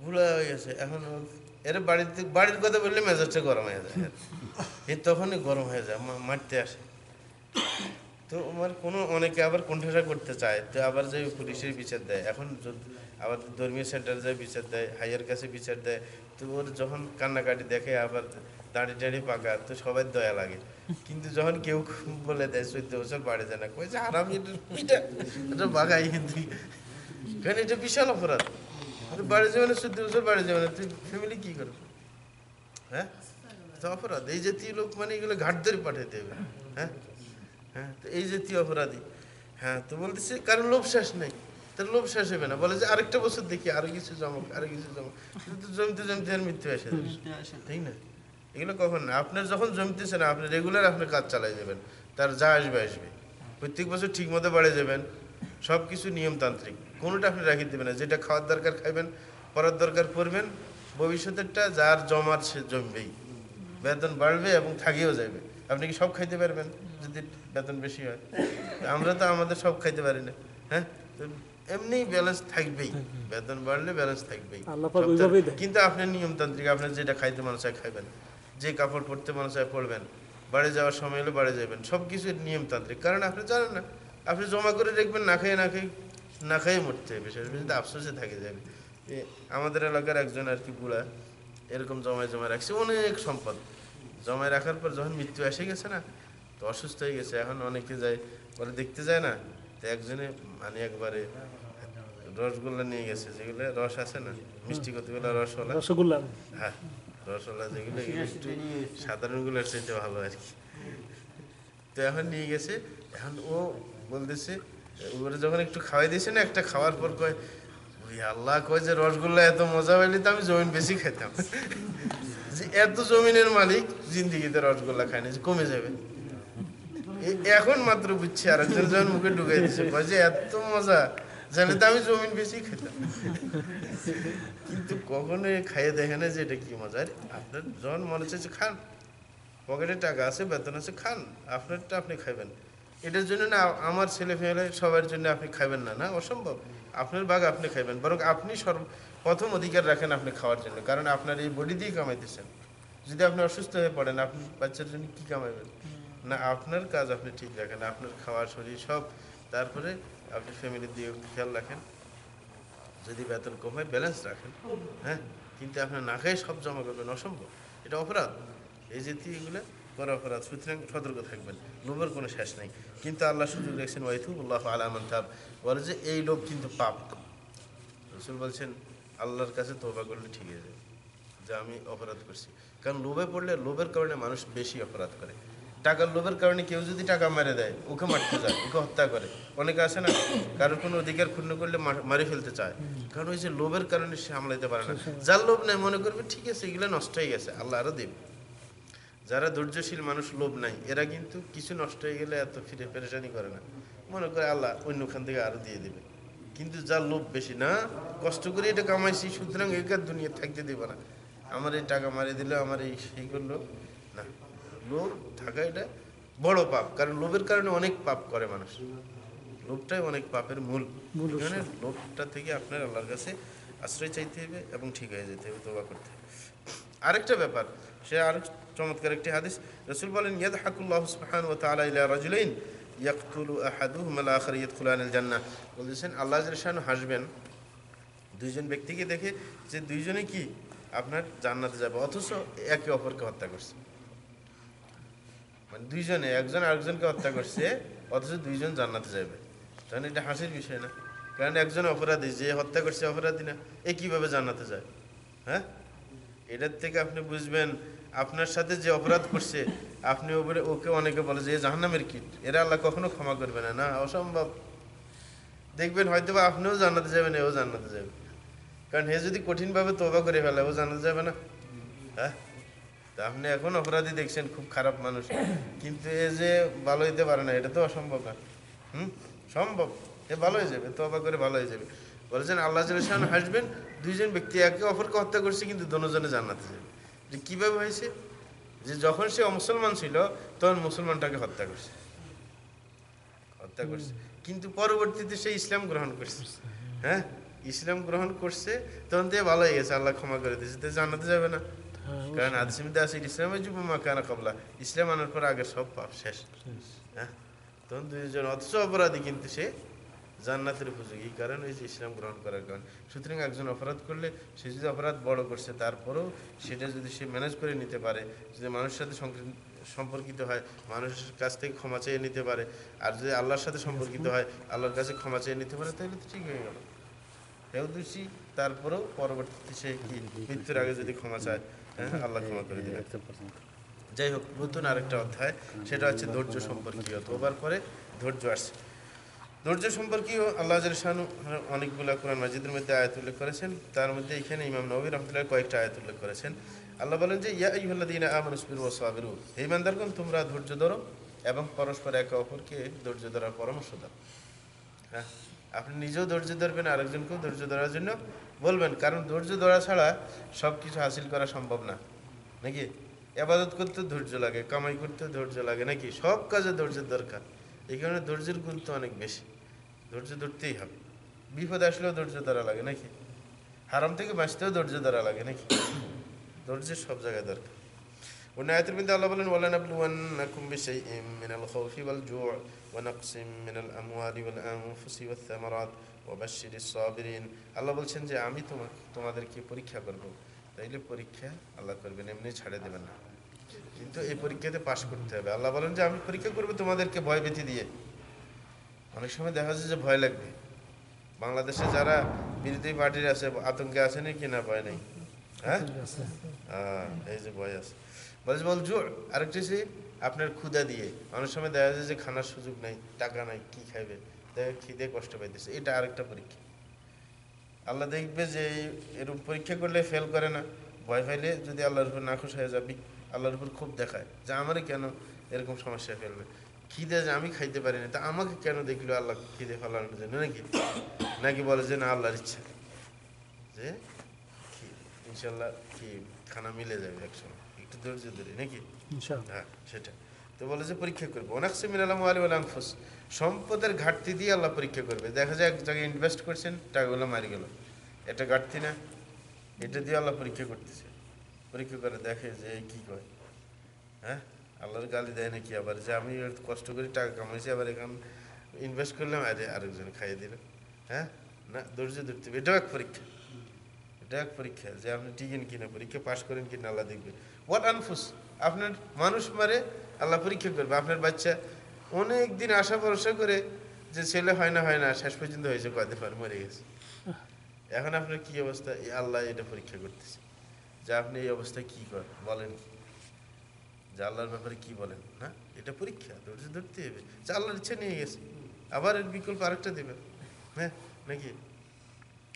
বুড়া হয়ে গেছে। এখন এর বাড়ির কথা বললে মেজাজটা গরম হয়ে যায়, এর তখনই গরম হয়ে যায়, মারতে আসে। তো আমার অনেকে আবার কোণঠাসা করতে চায়, তো আবার যে পুলিশের বিচার দেয়, এখন আবার ধর্মীয় সেন্টার যায় বিচার দেয়, হাইয়ার কাছে বিচার দেয়। তো ওর যখন কান্নাকাটি দেখে আবার দাঁড়িয়ে পাকা, তো সবাই দয়া লাগে। কিন্তু যখন কেউ বলে দেয় 14 বছর বাড়ি যায় না, কয়েছে আরাম এটা বাগাই, কিন্তু কারণ এটা বিশাল অপরাধ। বাড়ি যাবে না, 14 বছর বাড়ি যাবে না, তুই ফ্যামিলি কি করবে? হ্যাঁ, তো অপরাধ। এই জাতীয় লোক মানে এগুলো ঘাট ধরে পাঠাইতে হবে। হ্যাঁ হ্যাঁ, তো এই জাতীয় অপরাধী। হ্যাঁ, তো বলতেছে কারণ লোভ শেষ নেই, তার লোভ শেষ হবে না। বলে যে আরেকটা বছর দেখি, আরো কিছু জমক, আরো কিছু জমক, কিন্তু জমতে জমতে আর মৃত্যু আসে, ঠিক না? এগুলো কখন না, আপনার যখন জমতেছে না, আপনি রেগুলার আপনার কাজ চালাই যাবেন, তার যা আসবে আসবে, প্রত্যেক বছর ঠিক মতো বাড়ে যাবেন, সব কিছু নিয়মতান্ত্রিক, কোনোটা আপনি রাখি দেবেন না। যেটা খাওয়ার দরকার খাইবেন, পড়ার দরকার পড়বেন, ভবিষ্যতেরটা যার জমার সে জমবেই, বেতন বাড়বে এবং থাকিও যাবে। আপনি কি সব খাইতে পারবেন যদি বেতন বেশি হয়? আমরা তো আমাদের সব খাইতে পারি না। হ্যাঁ, তো এমনি ব্যালেন্স থাকবেই, বেতন বাড়লে ব্যালেন্স থাকবেই। কিন্তু আপনার নিয়মতান্ত্রিক, আপনার যেটা খাইতে মনে চায় খাইবেন, যে কাপড় পরতে মনে চায় পরবেন, বাড়ি যাওয়ার সময় হলে বাড়ি যাবেন, সব কিছু নিয়মতান্ত্রিক। কারণ আপনি জানেন না, আপনি জমা করে রাখবেন, না খেয়ে মরতে হবে, বিশেষ কিন্তু আফসোসে থাকে যাবে। আমাদের এলাকার একজন আর কি বুড়া এরকম জমায় রাখছে অনেক সম্পদ, জমায় রাখার পর যখন মৃত্যু এসে গেছে না, তো অসুস্থ হয়ে গেছে। এখন অনেকে যায়, বলে দেখতে যায় না, তো একজনে মানে একবারে রসগোল্লা নিয়ে গেছে, যেগুলো রস আছে না, মিষ্টি কতগুলো রসগোল্লা, হ্যাঁ রসগোল্লা, যেগুলো একটু সাধারণগুলোর চাইতে ভালো আর কি। তো এখন নিয়ে গেছে, এখন ও বলতেছে, ওরা যখন একটু খাওয়াই দিয়েছে না, একটা খাওয়ার পর কয়, ওই আল্লাহ, কয় যে রসগোল্লা এত মজা পাইলে তো আমি জমিন বেশি খেতাম। যে এত জমিনের মালিক জিন্দিগিতে রসগোল্লা খায়নি, যে কমে যাবে। এখন মাত্র বুঝছি, আর একজন যখন মুখে ঢুকাই দিচ্ছে, কয় যে এত মজা জানলে তো আমি জমিন বেশি খেতাম। কিন্তু কখনো খাইয়ে দেখে না যে এটা কি মজা। আর আপনার যখন মনে চাইছে খান, পকেটে টাকা আছে, বেতন আছে, খান, আপনারটা আপনি খাইবেন। এটার জন্য না আমার ছেলে ফেলে সবার জন্য আপনি খাইবেন না, না অসম্ভব। আপনার বাঘ আপনি খাইবেন, বরং আপনি প্রথম অধিকার রাখেন আপনি খাওয়ার জন্য, কারণ আপনার এই বডি দিয়ে কামাইতেছেন। যদি আপনি অসুস্থ হয়ে পড়েন, আপনি বাচ্চার জন্য কি কামাইবেন? না, আপনার কাজ আপনি ঠিক রাখেন, আপনার খাওয়া শরীর সব, তারপরে আপনি ফ্যামিলির দিকে খেয়াল রাখেন। যদি বেতন কম হয় ব্যালেন্স রাখেন, হ্যাঁ, কিন্তু আপনার না খেয়ে সব জমা করবেন, অসম্ভব, এটা অপরাধ। এই জাতীয় এগুলো বড় অপরাধ, সুতরাং সতর্ক থাকবেন। লোভের কোনো শেষ নেই, কিন্তু আল্লাহ সুযোগ রেখেছেন ওয়াইতুবুল্লাহ আলা মান তাব, বলে যে এই লোভ কিন্তু পাপ। রাসূল বলছেন আল্লাহর কাছে তওবা করলে ঠিক হয়ে যাবে, যে আমি অপরাধ করছি। কারণ লোভে পড়লে, লোভের কারণে মানুষ বেশি অপরাধ করে। টাকার লোভের কারণে কেউ যদি টাকা মেরে দেয়, ওকে মারতে যায়, ওকে হত্যা করে। অনেকে আছে না, কারোর কোনো অধিকার ক্ষুণ্ণ করলে মারি ফেলতে চায়, কারণ ওই যে লোভের কারণে সে সামলাইতে পারে না। যার লোভ নেই, মনে করবে ঠিক আছে এগুলো নষ্ট হয়ে গেছে, আল্লাহ আরও দেবে। যারা ধৈর্যশীল মানুষ, লোভ নাই, এরা কিন্তু কিছু নষ্ট হয়ে গেলে এত ফিরে পেরেশানি করে না, মনে করে আল্লাহ অন্যখান থেকে আরও দিয়ে দেবে। কিন্তু যার লোভ বেশি, না কষ্ট করে এটা কামাইছি, সুতরাং একার দুনিয়া থাকতে দেবে না, আমার এই টাকা মারিয়ে দিল, আমার এই সেই করলো না। লোভ থাকা এটা বড় পাপ, কারণ লোভের কারণে অনেক পাপ করে মানুষ। লোভটাই অনেক পাপের মূল। এখানে লোভটা থেকে আপনার আল্লাহর কাছে আশ্রয় চাইতে হবে এবং ঠিক হয়ে যেতে হবে, তওবা করতে হবে। আরেকটা ব্যাপার, সে আরেক চমৎকার একটি হাদিস। রাসূল বলেন, ইয়াদহাকুল্লাহু সুবহানাহু ওয়া তাআলা ইলা রাজুলাইন ইয়াকতুলু আহাদুহুমা আল আখার ইয়াদখুলানিল জান্নাহ। বলেছেন আল্লাহ জাল্লাহু শাআনহু হাসবেন দুইজন ব্যক্তিকে দেখে, যে দুইজনে কি আপনার জান্নাতে যাবে, অথচ একে অপরকে হত্যা করছে। মানে দুইজনে, একজন আরেকজনকে হত্যা করছে, অথচ দুইজন জান্নাতে যাবে। তাহলে এটা হাসির বিষয় না? কারণ একজন অপরাধী, যে হত্যা করছে অপরাধী না, এ কিভাবে জান্নাতে যায়? হ্যাঁ, এটার থেকে আপনি বুঝবেন আপনার সাথে যে অপরাধ করছে, আপনি ওকে অনেকে বলে যে জাহান্নামের কীট, এরা আল্লাহ কখনো ক্ষমা করবে না, না অসম্ভব। দেখবেন হয়তো বা আপনিও জান্নাতে যাবেন, এও জান্নাতে যাবে, কারণ হে যদি কঠিনভাবে তওবা করে ফেলে, ও জান্নাতে যাবে না। হ্যাঁ, তা আপনি এখন অপরাধী দেখছেন, খুব খারাপ মানুষ, কিন্তু এ যে ভালো হইতে পারে না, এটা তো অসম্ভব না। সম্ভব, এ ভালো হয়ে যাবে, তওবা করে ভালো হয়ে যাবে। বলেছেন আল্লাহ জাল্লাহু শাআনহু হাসবেন, দুইজন ব্যক্তি একে অপরকে হত্যা করছে কিন্তু দুজনে জান্নাতে যাবে। যে কীভাবে হয়েছে? যে যখন সে অমুসলমান ছিল তখন মুসলমানটাকে হত্যা করছে, কিন্তু পরবর্তীতে সে ইসলাম গ্রহণ করছে। হ্যাঁ, ইসলাম গ্রহণ করছে, তখন দিয়ে ভালো হয়ে গেছে, আল্লাহ ক্ষমা করে দিয়েছে, তো জান্নাতে যাবে না? কারণ হাদিসে মধ্যে আছে ইসলামের যুব মা কানা কাবলা, ইসলাম আনার পর আগের সব পাপ শেষ। হ্যাঁ, তখন দুইজন অথচ অপরাধী কিন্তু সে জান্নাতের উপযোগী, কারণ ওই যে ইসলাম গ্রহণ করার কারণে। সুতরাং একজন অপরাধ করলে সে যদি অপরাধ বড় করছে, তারপরেও সেটা যদি সে ম্যানেজ করে নিতে পারে, যদি মানুষের সাথে সম্পর্কিত হয়, মানুষের কাছ থেকে ক্ষমা চেয়ে নিতে পারে, আর যদি আল্লাহর সাথে সম্পর্কিত হয়, আল্লাহর কাছে ক্ষমা চেয়ে নিতে পারে, তাহলে তো ঠিক হয়ে গেল। কেউ দোষী, তারপরেও পরবর্তীতে সে কি মৃত্যুর আগে যদি ক্ষমা চায়, হ্যাঁ, আল্লাহ ক্ষমা করে দেবে। যাই হোক, নতুন আরেকটা অধ্যায়, সেটা হচ্ছে ধৈর্য সম্পর্কীয়। তোবার পরে ধৈর্য আসছে। ধৈর্য সম্পর্কীয় আল্লাহ জাল্লাহু শাআনহু অনেকগুলো কোরআন মাজিদের মধ্যে আয়াত উল্লেখ করেছেন। তার মধ্যে এখানে ইমাম নববী রাহমাতুল্লাহ কয়েকটা আয়াত উল্লেখ করেছেন। আল্লাহ বলেন যে ইয়া আইয়ুহাল্লাযীনা আমানু ইসবিরু ওয়াসাবিরু, হে ইমানদারগণ তোমরা ধৈর্য ধরো এবং পরস্পর একে অপরকে ধৈর্য ধরার পরামর্শ দাও। হ্যাঁ, আপনি নিজেও ধৈর্য ধরবেন, আরেকজনকেও ধৈর্য ধরার জন্য বলবেন, কারণ ধৈর্য ধরা ছাড়া সব কিছু হাসিল করা সম্ভব না, নাকি? ইবাদত করতে ধৈর্য লাগে, কামাই করতে ধৈর্য লাগে, নাকি? সব কাজে ধৈর্যের দরকার। এই কারণে ধৈর্যের গুরুত্ব অনেক বেশি। ধৈর্য ধরতেই হবে। বিপদ আসলেও ধৈর্য ধরা লাগে, নাকি? হারাম থেকে বাঁচতেও ধৈর্য ধরা লাগে, নাকি? ধৈর্যের সব জায়গায় দরকার। অন্য আয়াতের মধ্যে আল্লাহ বলেন ওয়ালানাবলুওয়ান্নাকুম বিশাইইম মিনাল খাউফি ওয়াল জু'ই ওয়া নাকসিম মিনাল আমওয়ালি ওয়াল আনফুসি ওয়াথ থামারাত ওয়া বাশশিরিস সাবিরিন। আল্লাহ বলছেন যে আমি তোমাদেরকে পরীক্ষা করব। তাইলে পরীক্ষা আল্লাহ করবেন, এমনি ছাড়ে দেবেন না, কিন্তু এই পরীক্ষাতে পাশ করতে হবে। আল্লাহ বলেন যে আমি পরীক্ষা করব তোমাদেরকে ভয় ভীতি দিয়ে। অনেক সময় দেখা যাচ্ছে যে ভয় লাগবে। বাংলাদেশে যারা বিরোধী পার্টির আছে, আতঙ্কে আছে নাকি না? ভয় নেই? হ্যাঁ, এই যে ভয় আছে। বলছো আরেকটি সে আপনার ক্ষুধা দিয়ে। অনেক সময় দেখা যায় যে খানার সুযোগ নাই, টাকা নাই, কি খাইবে, দেখা খিদে কষ্ট পাইতেছে, এটা আরেকটা পরীক্ষা। আল্লাহ দেখবে যে এরকম পরীক্ষা করলে ফেল করে না, ভয় পাইলে যদি আল্লাহর উপর নাখুশ হয়ে যাবি, আল্লাহর উপর খুব দেখায় যে আমারই কেন এরকম সমস্যা ফেলবে, খিদে যে আমি খাইতে পারি না, তা আমাকে কেন দেখলো আল্লাহ খিদে ফেলানোর জন্য, নাকি? নাকি বলে যে না আল্লাহর ইচ্ছা, যে ইনশাল্লাহ কি খানা মিলে যাবে একসময়, একটু ধৈর্য ধরে, নাকি? হ্যাঁ, সেটা তো বলে যে পরীক্ষা করবো। অনাকসি মিনাল আমওয়ালি ওয়াল আনফুস, সম্পদের ঘাটতি দিয়ে আল্লাহ পরীক্ষা করবে। দেখা যায় এক জায়গায় ইনভেস্ট করছেন, টাকাগুলো মারি গেল, এটা ঘাটতি না? এটা দিয়ে আল্লাহ পরীক্ষা করতেছে। পরীক্ষা করে দেখে যে কি কয়, হ্যাঁ, আল্লাহর গালি দেয় নাকি আবার, যে আমি কষ্ট করে টাকা কামাইছি, আবার এখন ইনভেস্ট করলাম, আরেকজন খাইয়ে দিল। হ্যাঁ, না, ধৈর্য ধরতে হবে। এটাও এক পরীক্ষা, এটা এক পরীক্ষা যে আপনি টিকেন কিনা, পরীক্ষা পাশ করেন কিনা আল্লাহ দেখবে। ওয়াল আনফুস, আপনার মানুষ মারে আল্লাহ পরীক্ষা করবে। আপনার বাচ্চা অনেক দিন আশা ভরসা করে যে ছেলে হয় না, শেষ পর্যন্ত হয়েছে, কয়দিন পর মরে গেছে। এখন আপনার কি অবস্থা? এই আল্লাহ এটা পরীক্ষা করতেছে যে আপনি এই অবস্থায় কি করেন, বলেন কি, যে আল্লাহর ব্যাপারে কি বলেন। না, এটা পরীক্ষা, ধৈর্য ধরতে হবে। যে আল্লাহর ইচ্ছা নিয়ে গেছে, আবার এর বিকল্প আরেকটা দেবেন, হ্যাঁ, নাকি?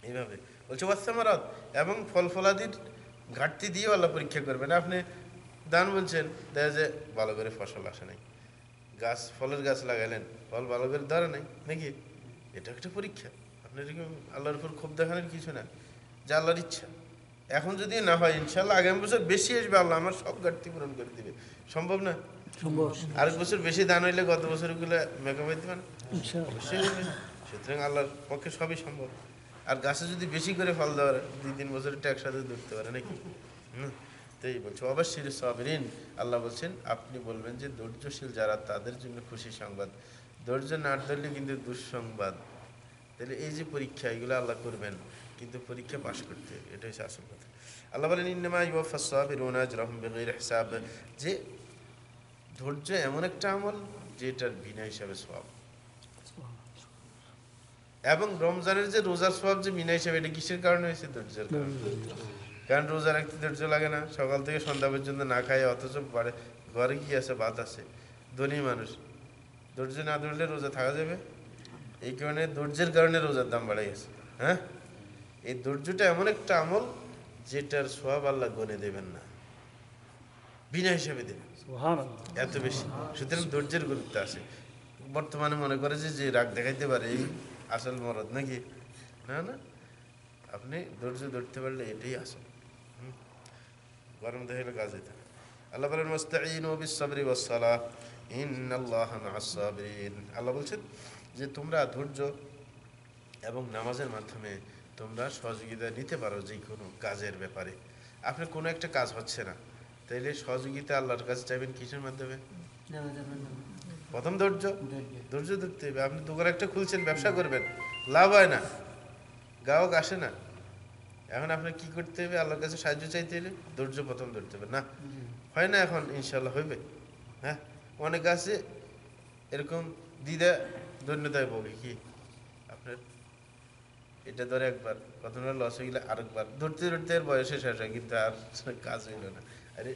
এইভাবে বলছে ওয়াসসামারাত, এবং ফল ফলাদির ঘাটতি দিয়েও আল্লাহ পরীক্ষা করবেন। আপনি দান বলছেন, দেখা যায় ভালো করে ফসল আসে নাই, গাছ, ফলের গাছ লাগাইলেন, ফল ভালো করে ধরে নাই, নাকি? এটা একটা পরীক্ষা। আপনার এরকম আল্লাহর উপর ক্ষোভ দেখানোর কিছু না, যে আল্লাহর ইচ্ছা। এখন যদি না হয়, ইনশাল্লাহ আগামী বছর বেশি আসবে, আল্লাহ আমার সব ঘাটতি পূরণ করে দিবে। সম্ভব না? আরেক বছর বেশি দান হইলে গত বছরগুলো মেকআপ হইতে পারে, অবশ্যই হবে। সুতরাং আল্লাহর পক্ষে সবই সম্ভব। আর গাছে যদি বেশি করে ফল দেওয়ার 2-3 বছরটা একসাথে ধরতে পারে, নাকি? তাই বলছে অবশ্যই সাবিরিন। আল্লাহ বলছেন আপনি বলবেন যে ধৈর্যশীল যারা, তাদের জন্য খুশি সংবাদ। ধৈর্য না ধরলে কিন্তু দুঃসংবাদ। তাহলে এই যে পরীক্ষা, এগুলো আল্লাহ করবেন, কিন্তু পরীক্ষা পাশ করতে হবে, এটা হচ্ছে আসল কথা। আল্লাহ বলেন ইন্নামা ইউওয়াফাস সাবিরুনা আজরাহুম বিগাইরি হিসাব, যে ধৈর্য এমন একটা আমল যেটার বিনা হিসাবে সওয়াব। এবং রমজানের যে রোজার সওয়াব যে বিনা হিসাবে, এটা কিসের কারণে হয়েছে? ধৈর্যের কারণে। কারণ রোজা রাখতে ধৈর্য লাগে না, সকাল থেকে সন্ধ্যা পর্যন্ত না খায়, অথচ ঘরে কি আছে, ভাত আছে, ধনী মানুষ, ধৈর্য না ধরলে রোজা থাকা যাবে? এই কারণে ধৈর্যের কারণে রোজার দাম বাড়ে গেছে। হ্যাঁ, এই ধৈর্যটা এমন একটা আমল যেটার সওয়াব আল্লাহ গনে দেবেন না, বিনা হিসাবে দেবেন, এত বেশি। সুতরাং ধৈর্যের গুরুত্ব আছে। বর্তমানে মনে করে যে রাগ দেখাইতে পারে এই আসল মরদ, নাকি? না না, আপনি ধৈর্য ধরতে পারলে এটাই আসল। গরম দেহে হলে কাজ হইতে আল্লাহ বলেন ওয়াস্তাঈনু বিস-সাবরি ওয়াস-সালাহ ইন্নাল্লাহা মা'আস-সাবিরিন। আল্লাহ বলছেন যে তোমরা ধৈর্য এবং নামাজের মাধ্যমে তোমরা সহযোগিতা নিতে পারো যে কোনো কাজের ব্যাপারে। আপনার কোনো একটা কাজ হচ্ছে না, তাইলে সহযোগিতা আল্লাহর কাছে চাইবেন কিসের মাধ্যমে? প্রথম ধৈর্য, ধৈর্য ধরতে হবে। আপনি দোকান একটা খুলছেন, ব্যবসা করবেন, লাভ হয় না, গ্রাহক আসে না, এখন আপনার কি করতে হবে? আল্লাহর কাছে সাহায্য চাইতে হলে ধৈর্য প্রথম ধরতে হবে। না হয় না, এখন ইনশাল্লাহ হইবে। হ্যাঁ, অনেক আছে এরকম দ্বিধা ধন্যতায় ভোগে, কি আপনার এটা ধরে একবার প্রথমে লস হয়ে গেলে আরেকবার ধরতে ধরতে এর বয়সে শেষ হয়, কিন্তু আর কাজ হইল না। আরে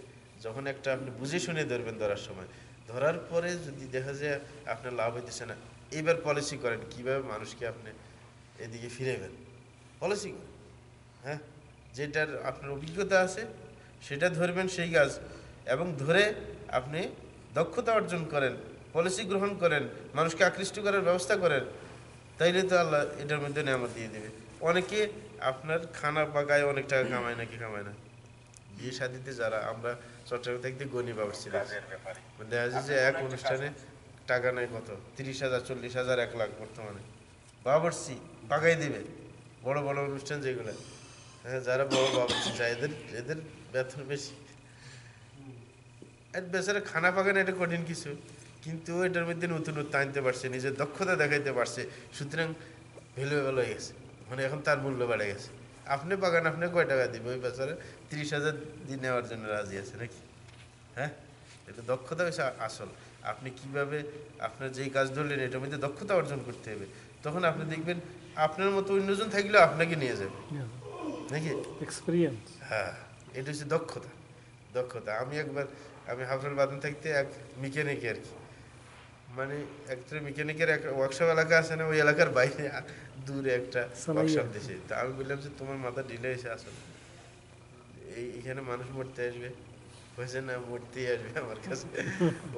যখন একটা আপনি বুঝে শুনে ধরবেন, ধরার সময় ধরার পরে যদি দেখা যায় আপনার লাভ হইতেছে না, এইবার পলিসি করেন কিভাবে মানুষকে আপনি এদিকে ফিরেবেন, পলিসি করেন। হ্যাঁ, যেটার আপনার অভিজ্ঞতা আছে সেটা ধরবেন সেই কাজ, এবং ধরে আপনি দক্ষতা অর্জন করেন, পলিসি গ্রহণ করেন, মানুষকে আকৃষ্ট করার ব্যবস্থা করেন, তাইলে তো আল্লাহ এটার মধ্যে নেয়ামত দিয়ে দেবে। অনেকে আপনার খানা পাকায় অনেক টাকা কামায়, নাকি কামায় না? বিয়ে শাদিতে যারা আমরা চট্টগ্রাম থেকে গণি পাচ্ছিলাম, দেখা যায় যে এক অনুষ্ঠানে টাকা নেয় কত, 30,000, 40,000, 1 লাখ বর্তমানে বাবরচি পাকাই দিবে। বড় বড় অনুষ্ঠান যেগুলো, হ্যাঁ, যারা বড় বাবরচি চায় এদের এদের বেতন বেশি। আর বেচারা খানা পাকানো এটা কঠিন কিছু, কিন্তু এটার মধ্যে নতুনত্ব আনতে পারছে, নিজের দক্ষতা দেখাইতে পারছে, সুতরাং ভ্যালুয়েবল হয়ে গেছে, মানে এখন তার মূল্য বেড়ে গেছে। আপনি বাগান আপনি কয় টাকা দিবে, ওই বেচারা 30,000 দিয়ে নেওয়ার জন্য রাজি আছে নাকি? হ্যাঁ, এটা দক্ষতা হয়েছে আসল। আপনি কিভাবে আপনার যেই কাজ ধরলেন এটার মধ্যে দক্ষতা অর্জন করতে হবে, তখন আপনি দেখবেন আপনার মতো অন্যজন থাকলেও আপনাকে নিয়ে যাবে নাকি এক্সপিরিয়েন্স। হ্যাঁ, এটা হচ্ছে দক্ষতা। দক্ষতা আমি হাফরাল বাদন থাকতে এক মেকানিক আর কি, মানে একটা মেকানিকের এক ওয়ার্কশপ এলাকা আছে না, ওই এলাকার বাইরে দূরে একটা ওয়ার্কশপ দিয়েছে। তা আমি বললাম যে তোমার মাথা ঢিলে এসে আসলে এইখানে মানুষ মরতে আসবে, বলছে না মরতেই আসবে আমার কাছে।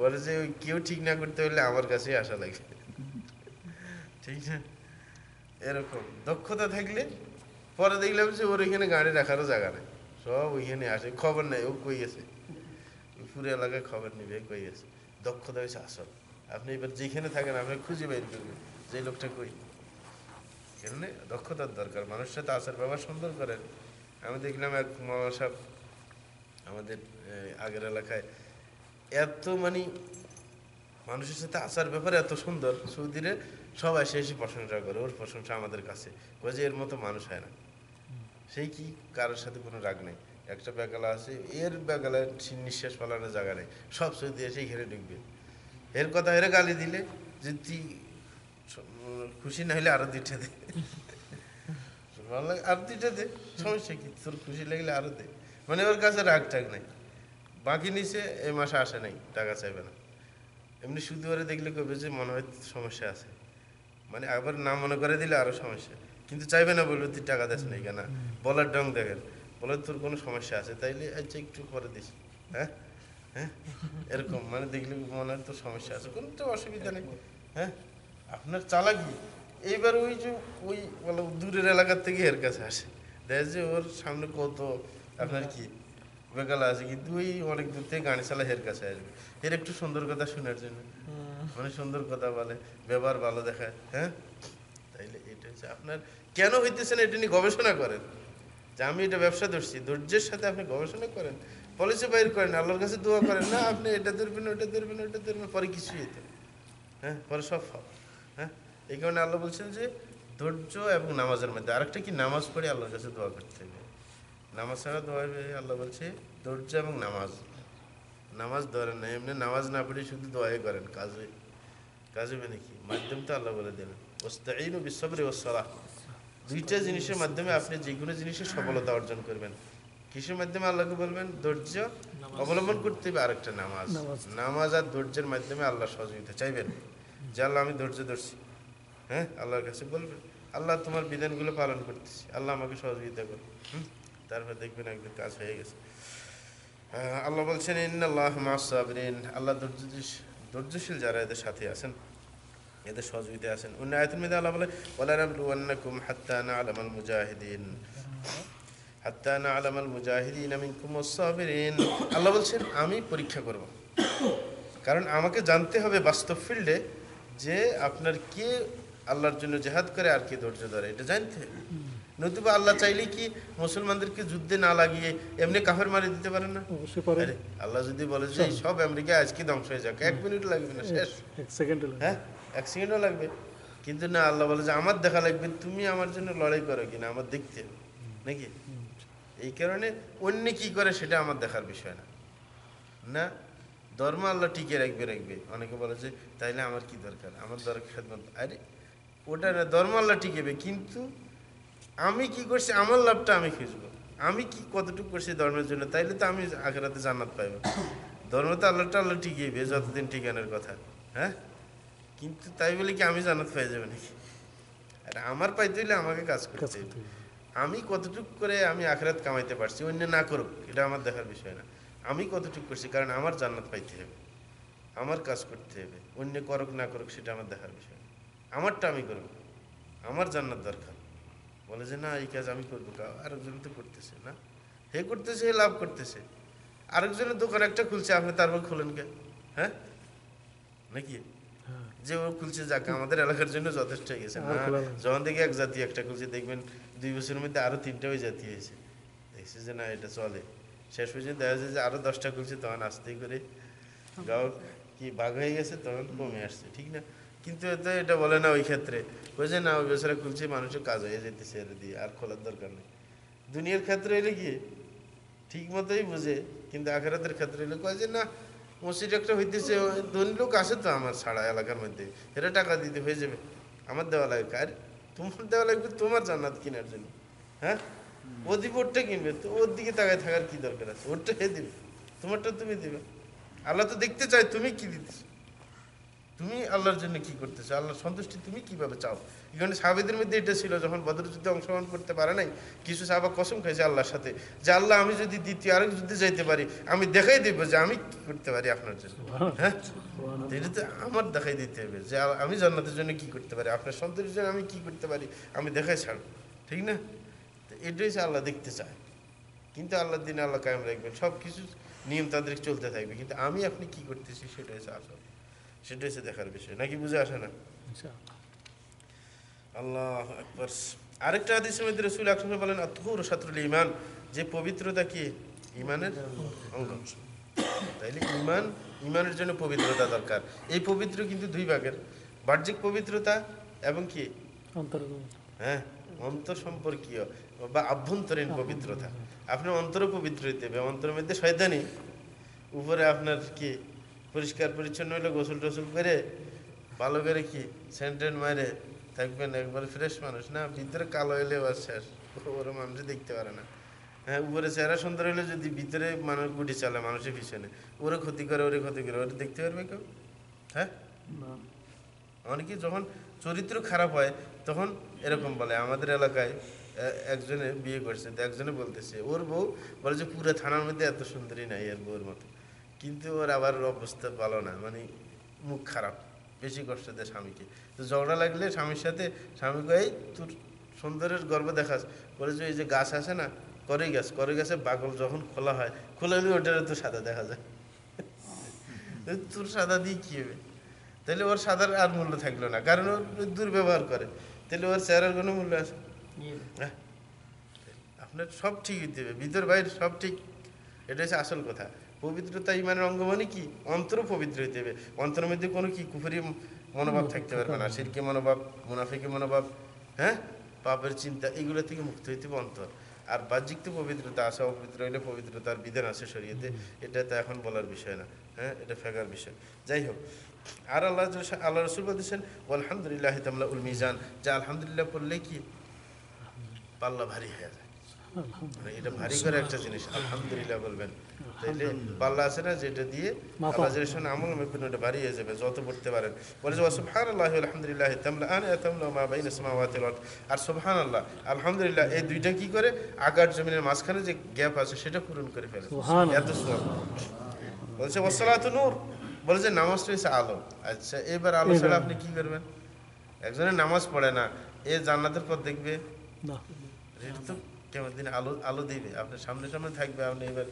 বলে যে ওই কেউ ঠিক না করতে হলে আমার কাছেই আসা লাগে, ঠিক না? এরকম দক্ষতা থাকলে পরে দেখলাম যে ওর এখানে গাড়ি রাখারও জায়গা নেই, সব ওইখানে আসে, খবর নেই ও কই গেছে, পুরো এলাকায় খবর নিবে কই গেছে। দক্ষতা হয়েছে আসল। আপনি এবার যেখানে থাকেন আপনি খুঁজে বের করবেন যে লোকটা কই। এখানে দক্ষতার দরকার, মানুষের সাথে আচার ব্যবহার সুন্দর করেন। আমি দেখলাম এক মামা সাহেব আমাদের আগের এলাকায় এত মানে মানুষের সাথে আচার ব্যাপারে এত সুন্দর, সৌদিরে সবাই এসে এসে প্রশংসা করে, ওর প্রশংসা আমাদের কাছে যে এর মতো মানুষ হয় না। সেই কি কারোর সাথে কোনো রাগ নেই। একটা বেগালা আছে, এর বেগালায় নিঃশ্বাস ফেলানোর জায়গা নেই, সব সৌদি এসে এখানে ঢুকবে। এর কথা এর গালি দিলে যে তুই খুশি না হলে আরো দুইটা দে, ভালো লাগে আরো দুইটা দে, সমস্যা কি, তোর খুশি লাগলে আরো দে। মানে ওর কাছে রাগ টাগ নাই। বাকি নিচে এই মাসে আসে নাই, টাকা চাইবে না। এমনি শুধু ওরে দেখলে কবে যে মনে হয় সমস্যা আছে, মানে আবার না মনে করে দিলে আরো সমস্যা, কিন্তু চাইবে না, বলবে তুই টাকা দিস নাই কেন, বলার ঢং দেখেন, বলে তোর কোনো সমস্যা আছে তাইলে আচ্ছা একটু পরে দিস। হ্যাঁ হ্যাঁ, এরকম মানে দেখলে মনে হয় তোর সমস্যা আছে, কোনো তো অসুবিধা নেই। হ্যাঁ, আপনার চালাকি। এইবার ওই যে ওই বলে দূরের এলাকার থেকে এর কাছে আসে, দেখ যে ওর সামনে কত আপনার কি বেগালা আছে, কিন্তু ওই অনেক দূর থেকে গাড়ি চালা এর কাছে আসবে, এর একটু সুন্দর কথা শোনার জন্য, মানে সুন্দর কথা বলে, ব্যবহার ভালো দেখায়। হ্যাঁ, তাইলে এটা হচ্ছে আপনার কেন হইতেছে না, এটা নিয়ে গবেষণা করেন যে আমি এটা ব্যবসা ধরছি, ধৈর্যের সাথে আপনি গবেষণা করেন, পলিসি বাইর করেন, আল্লাহর কাছে দোয়া করেন। না আপনি এটা ধরবেন ওটা ধরবেন ওটা ধরবেন, পরে কিছুই হইতো, হ্যাঁ, পরে সব ফল। হ্যাঁ, এই কারণে আল্লাহ বলছেন যে ধৈর্য এবং নামাজের মধ্যে আরেকটা কি, নামাজ পড়ে আল্লাহর কাছে দোয়া করতে হবে। নামাজ ছাড়া দোয়া হবে, আল্লাহ বলছে ধৈর্য এবং নামাজ। নামাজ ধরেন না, এমনি নামাজ না পড়ে শুধু দোয়াই করেন, কাজ হবে নাকি? মাধ্যম তো আল্লাহ বলে দিলেন ওয়াস্তাঈনু বিস-সাবরি ওয়াস-সালাহ। দুইটা জিনিসের মাধ্যমে আপনি যে কোনো জিনিসের সফলতা অর্জন করবেন। কিসের মাধ্যমে? আল্লাহকে বলবেন ধৈর্য অবলম্বন করতে হবে, আরেকটা নামাজ। নামাজ আর ধৈর্যের মাধ্যমে আল্লাহ সহযোগিতা চাইবেন যে আল্লাহ আমি ধৈর্য ধরছি। হ্যাঁ, আল্লাহর কাছে বলবেন আল্লাহ তোমার বিধানগুলো পালন করতেছি, আল্লাহ আমাকে সহযোগিতা করুন। তারপর দেখবেন একদিন কাজ হয়ে গেছে। আল্লাহ বলছেন ইন্নাল্লাহা মা'আস-সাবিরিন, আল্লাহ ধৈর্যশীল যারা এদের সাথে আছেন। এদের সহযোগিতা আছেন। অন্য আয়াতের মধ্যে আল্লাহ বলে ওয়ালা নাবলুওয়ান্নাকুম হাত্তা না'লামাল মুজাহিদিন হাত্তা না'লামাল মুজাহিদিন মিনকুম ওয়াস-সাবিরিন। আল্লাহ বলছেন আমি পরীক্ষা করব, কারণ আমাকে জানতে হবে বাস্তব ফিল্ডে যে আপনার কে আল্লাহর জন্য জেহাদ করে আর কে ধৈর্য ধরে, এটা জানতে হবে। নতুবা আল্লাহ চাইলে কি মুসলমানদেরকে যুদ্ধে না লাগিয়ে এমনি কাফের মারি দিতে পারেন না? অবশ্যই পারে। আরে আল্লাহ যদি বলে যে সব আমেরিকা আজকে ধ্বংস হয়ে যাক, 1 মিনিট লাগবে না, শেষ। 1 সেকেন্ডে হ্যাঁ, 1 সেকেন্ডও লাগবে। কিন্তু না, আল্লাহ বলে যে আমার দেখা লাগবে, তুমি আমার জন্য লড়াই করো কিনা আমার দেখতে হবে নাকি। এই কারণে অন্য কি করে সেটা আমার দেখার বিষয় না। না, ধর্ম আল্লাহ টিকে রাখবে। অনেকে বলে যে তাইলে আমার কি দরকার, আমার দরকার খেদমত। আরে ওটা না, ধর্ম আল্লাহ টিকেবে, কিন্তু আমি কি করছি আমার লাভটা আমি খুঁজবো, আমি কি কতটুকু করছি ধর্মের জন্য, তাইলে তো আমি আখেরাতে জান্নাত পাইব। ধর্ম তো আল্লাহ টিকেবে যতদিন টিকানোর কথা। হ্যাঁ, কিন্তু তাই বলে কি আমি জান্নাত পাই যাবে নাকি? আর আমার পাইতে হইলে আমাকে কাজ করতে হবে। আমি কতটুকু করে আমি আখেরাত কামাইতে পারছি, অন্য না করুক এটা আমার দেখার বিষয় না। আমি কতটুকু করছি, কারণ আমার জান্নাত পাইতে হবে, আমার কাজ করতে হবে। অন্য করুক না করুক সেটা আমার দেখার বিষয় না। আমারটা আমি করবো, আমার জান্নাত দরকার। বলে যে না এই কাজ আমি করবো, আরেকজন তো করতেছে না, হে করতেছে, হে লাভ করতেছে। আরেকজনের দোকান একটা খুলছে, আপনি তারপর খুলেন কে? হ্যাঁ নাকি? যে ও খুলছে যাকে আমাদের এলাকার জন্য যথেষ্ট হয়ে গেছে না। যখন দেখি এক জাতি একটা খুলছে, দেখবেন 2 বছরের মধ্যে আরো 3টা ওই জাতি হয়েছে। দেখছি যে না এটা চলে। শেষ পর্যন্ত দেখা যায় যে আরো 10টা খুলছে, তখন আস্তেই করে গাও কি ভাগ হয়ে গেছে, তখন কমে আসছে, ঠিক না? কিন্তু এতে এটা বলে না ওই ক্ষেত্রে, ওই যে না ওই বছরে খুলছে, মানুষের কাজ হয়ে যেতেছে এর দিয়ে, আর খোলার দরকার নেই। দুনিয়ার ক্ষেত্রে এলে কি ঠিক মতোই বুঝে, কিন্তু আখেরাতের ক্ষেত্রে এলে কয় যে না মসজিদ একটা হইতেছে, ধনী লোক আসে তো আমার ছাড়া এলাকার মধ্যে, এরা টাকা দিতে হয়ে যাবে, আমার দেওয়া লাগবে। আর তোমার দেওয়া লাগবে তোমার জান্নাত কেনার জন্য। হ্যাঁ, ও দিবে ওরটা কিনবে, তো ওর দিকে তাকায় থাকার কি দরকার আছে? ওরটা হে দিবে, তোমারটা তুমি দিবে। আল্লাহ তো দেখতে চায় তুমি কি দিতেছ, তুমি আল্লাহর জন্য কি করতেছো, আল্লাহর সন্তুষ্টি তুমি কিভাবে চাও। এখানে সাহাবীদের মধ্যে এটা ছিল, যখন বদর যুদ্ধে অংশগ্রহণ করতে পারে নাই, কিছু সাহাবা কসম খাইছে আল্লাহর সাথে যে আল্লাহ আমি যদি দ্বিতীয় আরেক যুদ্ধে যাইতে পারি, আমি দেখাই দেবো যে আমি কি করতে পারি আপনার জন্য। হ্যাঁ, এটা তো আমার দেখাই দিতে হবে যে আমি জান্নাতের জন্য কি করতে পারি, আপনার সন্তুষ্টির জন্য আমি কি করতে পারি, আমি দেখাই ছাড়বো, ঠিক না? তো এটাই সে আল্লাহ দেখতে চায়। কিন্তু আল্লাহর দিনে আল্লাহ কায়েম রাখবেন, সব কিছু নিয়ম তাদের চলতে থাকবে, কিন্তু আমি আপনি কি করতেছি সেটা হচ্ছে আসল, সেটা হচ্ছে দেখার বিষয়। নাকি বুঝে আসে না? আল্লাহু আকবার। আরেকটা হাদিসের মধ্যে রাসূল আকরাম বলেন আত-তুহুর শাতরুল ঈমান, যে পবিত্রতা কি ঈমানের অঙ্গ। তাইলে ঈমানের জন্য পবিত্রতা দরকার। এই পবিত্র কিন্তু 2 ভাগের, বাহ্যিক পবিত্রতা এবং কি হ্যাঁ অন্তর সম্পর্কীয় বা আভ্যন্তরীণ পবিত্রতা। আপনার অন্তর পবিত্র হইতে হবে, অন্তরের মধ্যে শয়তানি, উপরে আপনার কি পরিষ্কার পরিচ্ছন্ন হলে গোসল টোসল করে ভালো করে কি সেন্টেন মারে থাকবেন, একবারে ফ্রেশ মানুষ না, ভিতরে কালো হইলে আর শেষ, ওরা মানুষ দেখতে পারে না। হ্যাঁ, উপরে চেহারা সুন্দর হলে যদি ভিতরে মানুষ গুটি চালে মানুষের পিছনে, ওরে ক্ষতি করে ওরে দেখতে পারবে কেউ? হ্যাঁ, অনেকে যখন চরিত্র খারাপ হয় তখন এরকম বলে। আমাদের এলাকায় একজনে বিয়ে করছে, তো একজনে বলতেছে ওর বউ বলে যে পুরো থানার মধ্যে এত সুন্দরী নাই এর বউর মতো, কিন্তু ওর আবার অবস্থা ভালো না, মানে মুখ খারাপ, বেশি কষ্ট দেয় স্বামীকে। তো ঝগড়া লাগলে স্বামীর সাথে, স্বামী কয় তোর সুন্দরের গর্ব দেখাস, বলে যে এই যে গাছ আছে না করে গাছে বাগল যখন খোলা হয়, খোলালে ওটারে তো সাদা দেখা যায়, তোর সাদা দিয়ে কি হবে? তাহলে ওর সাদার আর মূল্য থাকলো না, কারণ ওর দুর্ব্যবহার করে, তাহলে ওর চেহারার কোনো মূল্য আছে? হ্যাঁ, আপনার সব ঠিক হইতে হবে, ভিতর বাইরে সব ঠিক, এটা হচ্ছে আসল কথা। পবিত্রতা ঈমানের অঙ্গ মানে কি অন্তর পবিত্র হইতে হবে, অন্তরের মধ্যে কোনো কি কুফরি মনোভাব থাকতে পারবে না, শিরকি মনোভাব, মুনাফিকি মনোভাব, হ্যাঁ পাপের চিন্তা, এগুলো থেকে মুক্ত হইতে হবে অন্তর। আর বাহ্যিক তো পবিত্রতা আছে, অপবিত্র হইলে পবিত্রতার বিধান আছে শরীয়তে, এটা তো এখন বলার বিষয় না। হ্যাঁ, এটা ফেকার বিষয়। যাই হোক, আর আল্লাহ রসুল বলতেছেন আলহামদুলিল্লাহ তামলাউল মিজান, যা আলহামদুলিল্লাহ পড়লে কি পাল্লা ভারী হয়ে যায়, মানে এটা ভারী করে একটা জিনিস আলহামদুলিল্লাহ বলবেন, তাইলে পাল্লা আছে না যেটা দিয়ে আল্লাহ যেটা আমল মেপেন ওটা ভারী হয়ে যাবে যত পড়তে পারেন। বলে যে সুবহানাল্লাহি ওয়া আলহামদুলিল্লাহ তামলাআন তামলা মা বাইনা সামাওয়াতি ওয়াল আরদ, আর সুবহানাল্লাহ আলহামদুলিল্লাহ এই দুইটা কি করে আকাশ জমিনের মাঝখানে যে গ্যাপ আছে সেটা পূরণ করে ফেলে, এত সওয়াব। বলছে ওয়াসসালাতু নূর, বলে যে নামাজটা হচ্ছে আলো। আচ্ছা, এবার আলো ছাড়া আপনি কি করবেন? একজনে নামাজ পড়ে না, এ জান্নাতের পথ দেখবে না। এটা তো কেমন দিন আলো আলো দিবে, আপনার সামনে সামনে থাকবে, আপনি এবার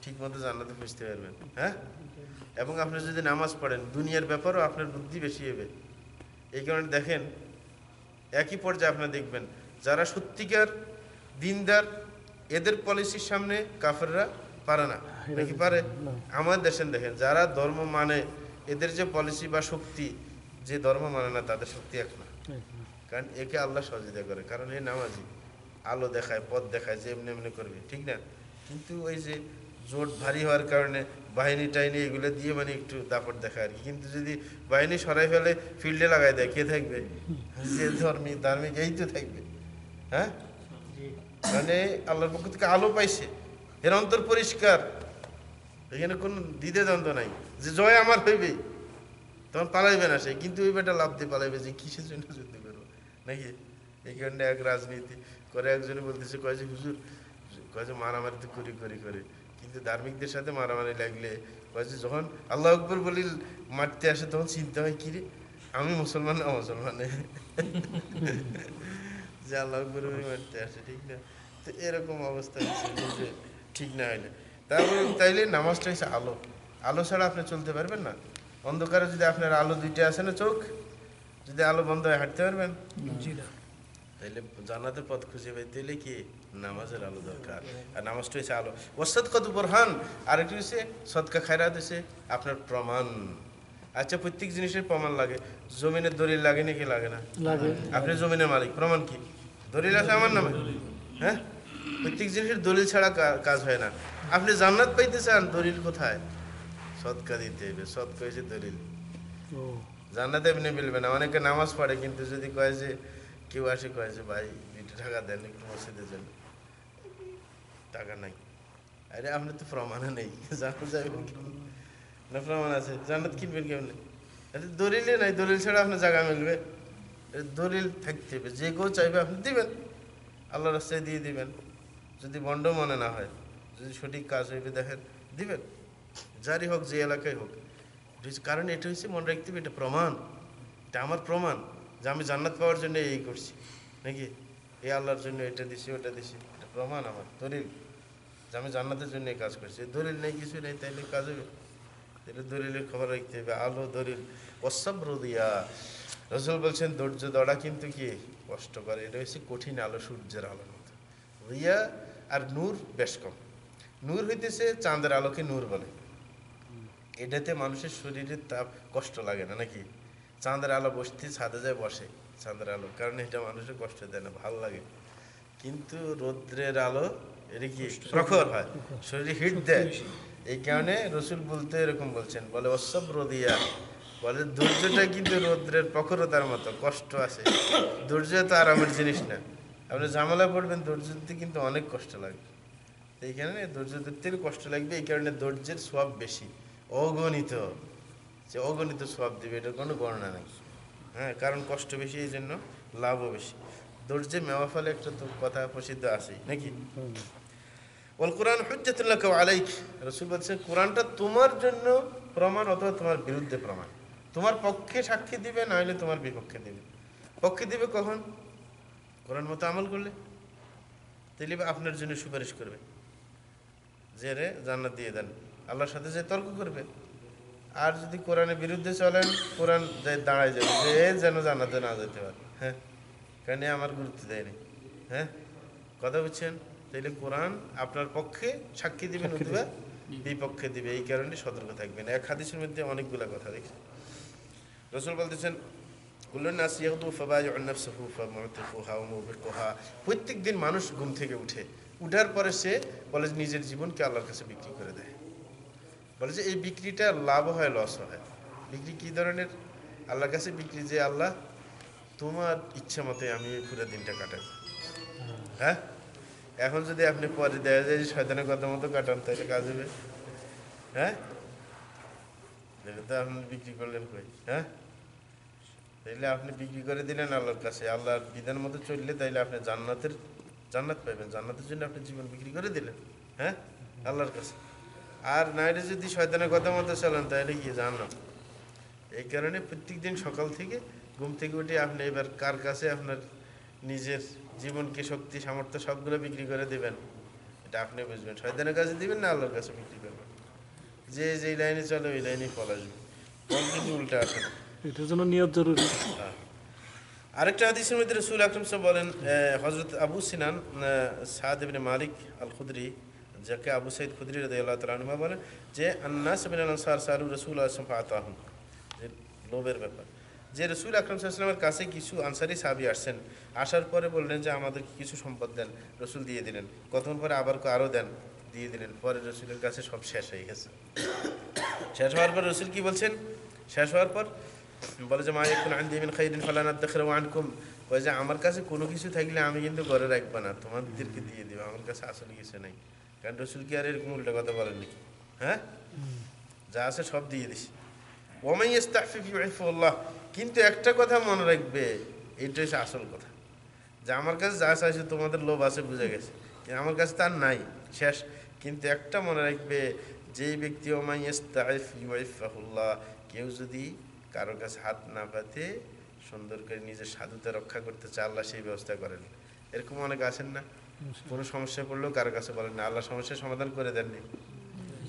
ঠিক মতো জান্নাতে বুঝতে পারবেন। হ্যাঁ, এবং আপনি যদি নামাজ পড়েন দুনিয়ার ব্যাপারেও আপনার বুদ্ধি বেশি হবে। এই কারণে দেখেন একই পর্যায়ে আপনারা দেখবেন যারা সত্যিকার দিনদার এদের পলিসির সামনে কাফেররা পারে না, নাকি পারে? আমাদের দেশের দেখেন যারা ধর্ম মানে এদের যে পলিসি বা শক্তি, যে ধর্ম মানে না তাদের শক্তি এক না। কারণ একে আল্লাহ সহযোগিতা করে, কারণ এই নামাজি আলো দেখায়, পথ দেখায় যে এমনি এমনি করবে, ঠিক না? কিন্তু ওই যে জোট ভারী হওয়ার কারণে বাহিনী টাইনি এগুলো দিয়ে মানে একটু দাপট দেখায় আর কি। কিন্তু যদি বাহিনী সরাই ফেলে ফিল্ডে লাগাই দেয়, কে থাকবে? যে ধার্মিক এই তো থাকবে। হ্যাঁ, মানে আল্লাহর পক্ষ থেকে আলো পাইছে, এর অন্তর পরিষ্কার, এখানে কোনো দ্বিধা দ্বন্দ্ব নাই যে জয় আমার হইবে, তখন পালাইবে না সে, কিন্তু ওই বেটা লাভ দিয়ে পালাইবে যে কিসের জন্য যুদ্ধ করবো, নাকি? এই কারণে এক রাজনীতি করে একজনে বলতেছে, কয় যে হুজুর, কয় যে মারামারি তো করি করি করে, কিন্তু ধার্মিকদের সাথে মারামারি লাগলে কয় যে যখন আল্লাহ আকবর বলি মারতে আসে তখন চিন্তা হয় কি রে, আমি মুসলমান না মুসলমানে যে আল্লাহ আকবর বলি মারতে আসে, ঠিক না? তো এরকম অবস্থা হচ্ছে যে ঠিক না হইলে তারপরে তাইলে নামাজটা হচ্ছে আলো। আলো ছাড়া আপনি চলতে পারবেন না। অন্ধকারে যদি আপনার আলো দুইটা আছে না, চোখ যদি আলো বন্ধ হয় হাঁটতে পারবেন? তাইলে জান্নাতের পথ খুঁজে পাইতে হলে কি নামাজের আলো দরকার। আর নামাজটা হচ্ছে আলো। ওসাদ কত বোরহান, আরেকটি হচ্ছে সদকা খায়রাত হচ্ছে আপনার প্রমাণ। আচ্ছা, প্রত্যেক জিনিসের প্রমাণ লাগে। জমিনের দলিল লাগে নাকি লাগে না? আপনি জমিনের মালিক, প্রমাণ কি? দলিল আছে আমার নামে। হ্যাঁ, প্রত্যেক জিনিসের দলিল ছাড়া কাজ হয় না। আপনি জান্নাত পাইতে চান, দলিল কোথায়? সদকা দিতে হবে, সদকা হয়েছে দলিল। জান্নাতে এমনি মিলবে না। অনেকে নামাজ পড়ে কিন্তু যদি কয় যে কেউ আসে কয় যে ভাই 2 টাকা দেন একটু মসজিদের জন্য, টাকা নাই, আরে আপনি তো প্রমাণে নেই, জান্নাত যাবেন না? প্রমাণ আছে, জান্নাত কিনবেন কেমনে? দলিলে নাই, দলিল ছাড়া আপনার জায়গা মিলবে? দলিল থাকতে হবে, যে কেউ চাইবে আপনি দিবেন, আল্লাহর রাস্তায় দিয়ে দিবেন। যদি বন্ড মনে না হয়, যদি সঠিক কাজ হইবে দেখেন দিবেন, যারই হোক, যে এলাকায় হোক। কারণ এটা হচ্ছে মনে রাখতে হবে, এটা প্রমাণ, এটা আমার প্রমাণ যে আমি জান্নাত পাওয়ার জন্য এই করছি, নাকি এই আল্লাহর জন্য এটা দিছি ওটা দিছি, এটা প্রমাণ আমার দলিল যে আমি জান্নাতের জন্য এই কাজ করছি। দলিল নেই, কিছু নেই, তাইলে কাজ হবে? এটা দলিলের খবর রাখতে হবে, আলো দলিল। অসব্র দিয়া রসুল বলছেন ধৈর্য ধরা কিন্তু কি কষ্ট করে, এটা হচ্ছে কঠিন আলো, সূর্যের আলোর মতো। রিয়া আর নূর বেশ কম। নূর হইতেছে চাঁদের আলোকে নূর বলে, এটাতে মানুষের শরীরের তাপ কষ্ট লাগে না, নাকি? চাঁদের আলো বসতে ছাদে যায় বসে, চাঁদের আলো, কারণ এটা মানুষের কষ্ট দেয় না, ভালো লাগে। কিন্তু রৌদ্রের আলো এটা কি প্রখর হয়, শরীরে হিট দেয়। এই কারণে রসুল বলতে এরকম বলছেন, বলে অসব রোদিয়া, বলে ধৈর্যটা কিন্তু রৌদ্রের প্রখরতার মতো, কষ্ট আছে। ধৈর্য তো আরামের জিনিস না, আপনি ঝামেলা পড়বেন, ধৈর্য দিতে কিন্তু অনেক কষ্ট লাগবে। এই কারণে ধৈর্য ধরতে কষ্ট লাগবে, এই কারণে ধৈর্যের সওয়াব বেশি, অগণিত, যে অগণিত সওয়াব দিবে এটার কোনো গণনা নেই। হ্যাঁ, কারণ কষ্ট বেশি, এই জন্য লাভও বেশি। ধৈর্যে মেওয়া ফলে একটা তো কথা প্রসিদ্ধ আছেই, নাকি? ওয়াল কোরআন হুজ্জাতুন লাকা ওয়া আলাইক, রাসূল বলছেন কোরআনটা তোমার জন্য প্রমাণ অথবা তোমার বিরুদ্ধে প্রমাণ। তোমার পক্ষে সাক্ষী দিবে, না হলে তোমার বিপক্ষে দিবে। পক্ষে দিবে কখন? কোরআন মতো আমল করলে, তাইলে আপনার জন্য সুপারিশ করবে যে রে জান্নাত দিয়ে দেন, আল্লাহর সাথে যে তর্ক করবে। আর যদি কোরআনের বিরুদ্ধে চলেন, কোরআন দাঁড়ায় যাবে যে যেন জান্নাতে না যেতে পারে। হ্যাঁ, কারণ আমার গুরুত্ব দেয়নি। হ্যাঁ, কথা বুঝছেন? তাইলে কোরআন আপনার পক্ষে সাক্ষী দিবেন অথবা বিপক্ষে দিবে, এই কারণে সতর্ক থাকবেন। এক হাদিসের মধ্যে অনেকগুলা কথা দেখছি। রাসূল বলতেছেন প্রত্যেক দিন মানুষ ঘুম থেকে উঠে, উঠার পরে সে বলে নিজের জীবনকে আল্লাহর কাছে বিক্রি করে দেয়। বলে যে এই বিক্রিটা লাভ হয় লস হয়। বিক্রি কী ধরনের? আল্লাহর কাছে বিক্রি যে আল্লাহ তোমার ইচ্ছা মতে আমি এই পুরো দিনটা কাটাই। হ্যাঁ, এখন যদি আপনি পরে দেখা যায় যে শয়তানের কথা মতো কাটান, তাহলে কাজ হবে? হ্যাঁ, দেখে তো আপনি বিক্রি করলেন কই? হ্যাঁ, তাইলে আপনি বিক্রি করে দিলেন আল্লাহর কাছে, আল্লাহর বিধান মতো চললে তাইলে আপনি জান্নাত পাইবেন। জান্নাতের জন্য আপনি জীবন বিক্রি করে দিলেন, হ্যাঁ, আল্লাহর কাছে। আর নাইটে যদি শয়তানের কথা মতো চলেন তাহলে কি জানো। এই কারণে প্রত্যেকদিন সকাল থেকে ঘুম থেকে উঠে আপনি এবার কার কাছে আপনার নিজের জীবনকে শক্তি সামর্থ্য সবগুলো বিক্রি করে দেবেন, এটা আপনি বুঝবেন। শয়তানের কাছে দিবেন না আল্লাহর কাছে বিক্রি করবেন। যে যেই লাইনে চলে ওই লাইনে ফল আসবে, ফল কিন্তু উল্টা আসে না। এটার জন্য নিয়ত জরুরি। আরেকটা হাদিসের মধ্যে রাসূল আকরাম সাল্লাল্লাহু আলাইহি ওয়াসাল্লাম বলেন, হযরত আবু সিনান সাদ ইবনে মালিক আল খুদরি, যাকে আবু সাইদ খুদরি রাদিয়াল্লাহু তাআলা আনহু বলেন যে আন-নাস মিনাল আনসার সালু রাসূলুল্লাহ সাল্লাল্লাহু আলাইহি ওয়াসাল্লাম ফাআতাহুম, লোভের ব্যাপার। যে রাসূল আকরাম সাল্লাল্লাহু আলাইহি ওয়াসাল্লামের কাছে কিছু আনসারী সাহাবী আসছেন, আসার পরে বললেন যে আমাদেরকে কিছু সম্পদ দেন। রাসূল দিয়ে দিলেন, কতক্ষণ পরে আবার আরও দেন, দিয়ে দিলেন। পরে রাসূলের কাছে সব শেষ হয়ে গেছে। শেষ হওয়ার পর রাসূল কি বলছেন, শেষ হওয়ার পর বলে যে মা ইয়াকুন ইনদি মিন খাইরিন ফালা নাদাখিরু আনকুম, ওই যে আমার কাছে কোনো কিছু থাকলে আমি কিন্তু ঘরে রাখবো না, তোমাদেরকে দিয়ে দিব, আমার কাছে আসলে কিছু নেই। কারণ রাসূল কি আর এরকম উল্টা কথা বলেননি? হ্যাঁ, যা আছে সব দিয়ে দিছি। ওয়া মান ইস্তাফিফ ইউফিল্লাহ, কিন্তু একটা কথা মনে রাখবে, এইটাই হচ্ছে আসল কথা, যে আমার কাছে যা চাইছে তোমাদের লোভ আছে বুঝে গেছে, আমার কাছে তার নাই, শেষ। কিন্তু একটা মনে রাখবে, যেই ব্যক্তি ওয়া মান ইস্তাফিফ ইউফিল্লাহ, কেউ যদি কারোর কাছে হাত না পাতে সুন্দর করে নিজের সাধুতা রক্ষা করতে চায়, আল্লাহ সেই ব্যবস্থা করেন। এরকম অনেক আছেন না, কোনো সমস্যা পড়লেও কারোর কাছে বলেন না, আল্লাহ সমস্যার সমাধান করে দেননি।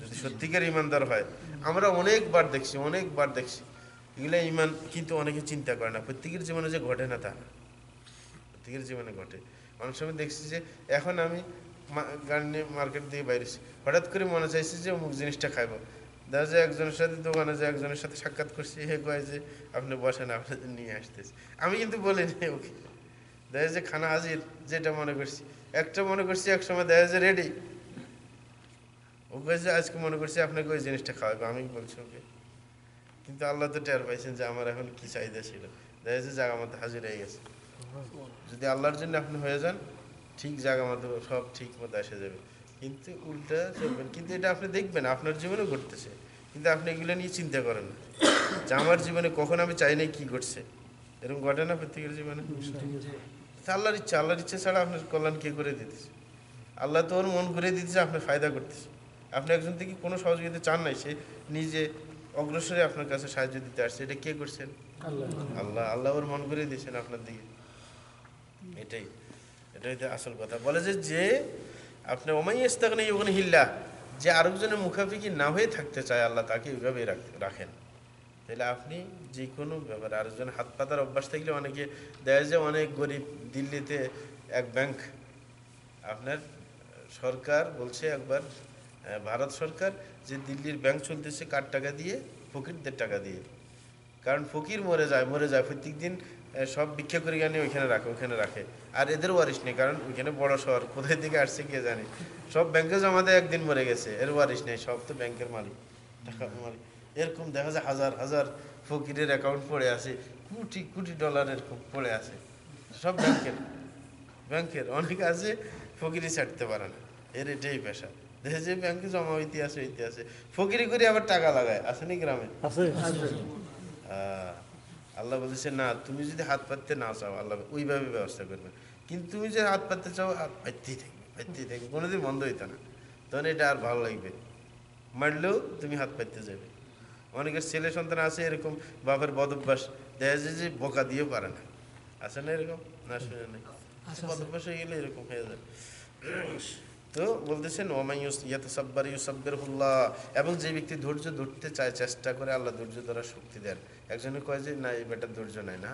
যদি সত্যিকার ইমানদার হয়, আমরা অনেকবার দেখছি এগুলো ইমান, কিন্তু অনেকে চিন্তা করে না। প্রত্যেকের জীবনে যে ঘটে না তা না, প্রত্যেকের জীবনে ঘটে। অনেক সময় দেখছি যে এখন আমি গাড়ি নিয়ে মার্কেট দিয়ে বাইরেছি, হঠাৎ করে মনে চাইছি যে অমুক জিনিসটা খাইবো। দেখা যায় একজনের সাথে দোকানে যায়, একজনের সাথে সাক্ষাৎ করছি, হে কয় যে আপনি বসেন, আপনাদের নিয়ে আসতেছি। আমি কিন্তু বলিনি ওকে, দেখা যায় খানা হাজির, যেটা মনে করছি। একটা মনে করছি এক সময় দেখা যায় রেডি, ও কয় যে আজকে মনে করছি আপনাকে ওই জিনিসটা খাওয়াবো, আমি বলছি ওকে। কিন্তু আল্লাহ তো টের পাইছেন যে আমার এখন কি চাহিদা ছিল, দেখা যাচ্ছে জায়গা মতো হাজির হয়ে গেছে। যদি আল্লাহর জন্য আপনি হয়ে যান, ঠিক জায়গা মতো সব ঠিক মতো এসে যাবে। কিন্তু উল্টা চলবেন, কিন্তু এটা আপনি দেখবেন আপনার জীবনে ঘটতেছে, কিন্তু আপনি এগুলো নিয়ে চিন্তা করেন না যে আমার জীবনে কখন আমি চাই নাই কি ঘটছে। এরকম ঘটে না প্রত্যেকের জীবনে? আল্লাহর ইচ্ছা ছাড়া আপনার কল্যাণ কে করে দিতেছে? আল্লাহ তো ওর মন ঘুরে দিতেছে, আপনি ফায়দা করতেছে। আপনি একজন থেকে কোনো সহযোগিতা চান নাই, সে নিজে অগ্রসরে আপনার কাছে সাহায্য দিতে আসছে, এটা কে করছেন? আল্লাহ ওর মন ঘুরে দিয়েছেন আপনার দিকে। এটাই আসল কথা। বলে যে আপনি ওমাই ইস্তাগনি ইউগনিহিল্লাহ, যে আরেকজনের মুখাফিকি না হয়ে থাকতে চায়, আল্লাহ তাকে ওইভাবে রাখেন। তাহলে আপনি যে কোনো ব্যাপারে আরেকজন হাত পাতার অভ্যাস থাকলে, অনেকে দেখা যায় অনেক গরিব, দিল্লিতে এক ব্যাংক, আপনার সরকার বলছে একবার, ভারত সরকার, যে দিল্লির ব্যাংক চলতেছে কার টাকা দিয়ে? ফকিরদের টাকা দিয়ে। কারণ ফকির মরে যায় প্রত্যেক দিন সব ভিক্ষা করে গানে ওইখানে রাখে, আর এদের ওয়ারিশ নেই, কারণ ওইখানে বড় শহর, কোথায় থেকে আসছে কে জানে, সব ব্যাংকে জমা দেয়, একদিন মরে গেছে, এর ওয়ারিশ নেই, সব তো ব্যাংকের মালিক, টাকা মালিক। এরকম দেখা যায় হাজার হাজার ফকিরের অ্যাকাউন্ট পড়ে আছে, কোটি কোটি ডলার এরকম পড়ে আছে, সব ব্যাংকের অনেক আছে, ফকিরি ছাড়তে পারে না, এর এটাই পেশা। দেখে যে ব্যাংকে জমা হইতে আছে, ফকিরি করে আবার টাকা লাগায়, আছে নি গ্রামে? আল্লাহ বলতেছে না, তুমি যদি হাত পাততে না চাও, আল্লাহ ওইভাবে ব্যবস্থা করবে। কিন্তু তুমি যে হাত পাততে চাও, হাত পাততেই থাকবে, কোনোদিন বন্ধ হইতো না। তখন এটা আর ভালো লাগবে, মারলেও তুমি হাত পাততে যাবে। অনেকের ছেলে সন্তান আছে এরকম, বাপের বদ অভ্যাস, দেখা যায় যে বোকা দিয়েও পারে না, আছে না এরকম? না শুনে নাই, বদ অভ্যাস হয়ে গেলে এরকম হয়ে যায়। তো বলতেছেন এবং যে ব্যক্তি ধৈর্য ধরতে চায়, চেষ্টা করে, আল্লাহ ধৈর্য ধরার শক্তি দেন। একজনে কয় যে না, এই বেটার ধৈর্য নাই, না,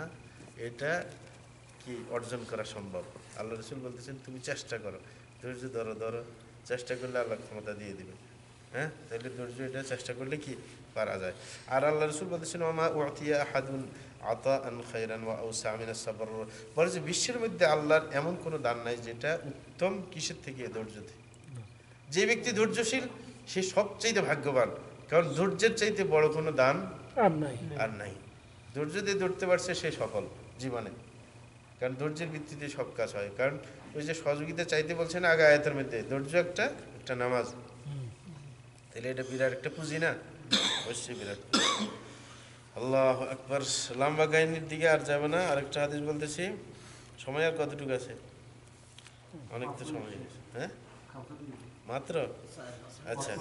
এটা কি অর্জন করা সম্ভব? আল্লাহ রাসূল বলতেছেন তুমি চেষ্টা করো, ধৈর্য ধরো, চেষ্টা করলে আল্লাহ ক্ষমতা দিয়ে দিবে। হ্যাঁ, তাহলে ধৈর্য, এটা চেষ্টা করলে কি পারা যায়। আর আল্লাহ রাসূল বলতেছেন ওমা উতিয়া আহাদুন আতাআন খায়রান ওয়া আওসা মিনাস সাবর, বলে যে বিশ্বের মধ্যে আল্লাহর এমন কোনো দান নাই যেটা উত্তম কিসের থেকে? ধৈর্য থেকে। যে ব্যক্তি ধৈর্যশীল সে সবচাইতে ভাগ্যবান, কারণ ধৈর্যের চাইতে বড় কোনো দান আর নাই। ধৈর্য দিয়ে ধরতে পারছে সে সফল জীবনে, কারণ ধৈর্যের ভিত্তিতে সব কাজ হয়। কারণ ওই যে সহযোগিতা চাইতে বলছেন আগে আয়াতের মধ্যে, ধৈর্য একটা নামাজ, তাহলে এটা বিরাট একটা পুঁজি না? অবশ্যই বিরাট। আল্লাহু আকবার। লম্বা কাহিনীর দিকে আর যাবে না, আরেকটা হাদিস বলতেছি। সময় আর কতটুকু আছে? অনেক তো সময় গেছে। হ্যাঁ, মাত্র? আচ্ছা,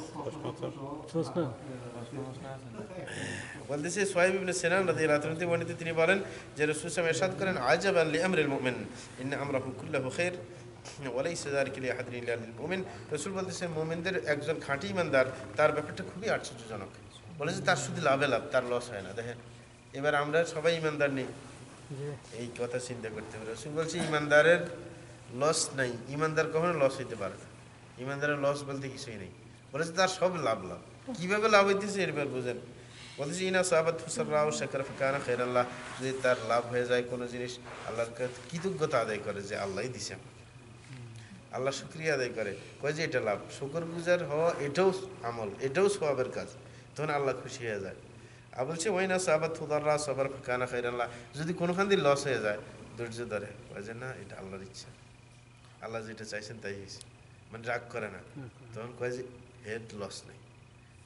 বলতেছে সুহাইব ইবনে সিনান রাদিয়াল্লাহু আনহু বর্ণিত, তিনি বলেন যে রাসূল সাল্লাল্লাহু আলাইহি ওয়াসাল্লাম ইরশাদ করেন, আজাবান লিআমরিল মুমিন ইন্না আমরাহু কুল্লাহু খাইর ওয়া লাইসা যালিকা লিআহাদিন ইল্লা লিল মুমিন। রাসূল বলতেছেন মুমিনদের একজন খাঁটি ঈমানদার, তার ব্যাপারটা খুবই আশ্চর্যজনক। বলে যে তার শুধু লাভে লাভ, তার লস হয় না। দেখেন এবার আমরা সবাই ঈমানদার নেই, এই কথা চিন্তা করতে হবে। রাসূল বলছে ঈমানদারের লস নাই, ঈমানদার কখনো লস হইতে পারে না। ঈমানদারের লস বলতে কিছুই নেই। বলেছে তার সব লাভ লাভ। কিভাবে লাভ হইতেছে এরপর বুঝেন। বলতেছে ইনা সাহাবাত হুসাররাও শাকার ফাকানা খায়রাল্লাহ, যদি তার লাভ হয়ে যায় কোনো জিনিস, আল্লাহর কাছে কৃতজ্ঞতা আদায় করে যে আল্লাহই দিছে আমাকে, আল্লাহ শুকরিয়া আদায় করে, কয় যে এটা লাভ, শুকরগুজার হওয়া এটাও আমল, এটাও সওয়াবের কাজ, তখন আল্লাহ খুশি হয়ে যায়। আর বলছে ওয়াইনা সাহাবাত হুদাররা সাবার ফাকানা খায়রাল্লাহ, যদি কোনোখান দিয়ে লস হয়ে যায় ধৈর্য ধরে, কয় যে না এটা আল্লাহর ইচ্ছা, আল্লাহ যেটা চাইছেন তাই হয়েছে, মানে রাগ করে না, তখন কয় যে হেড লস নেই।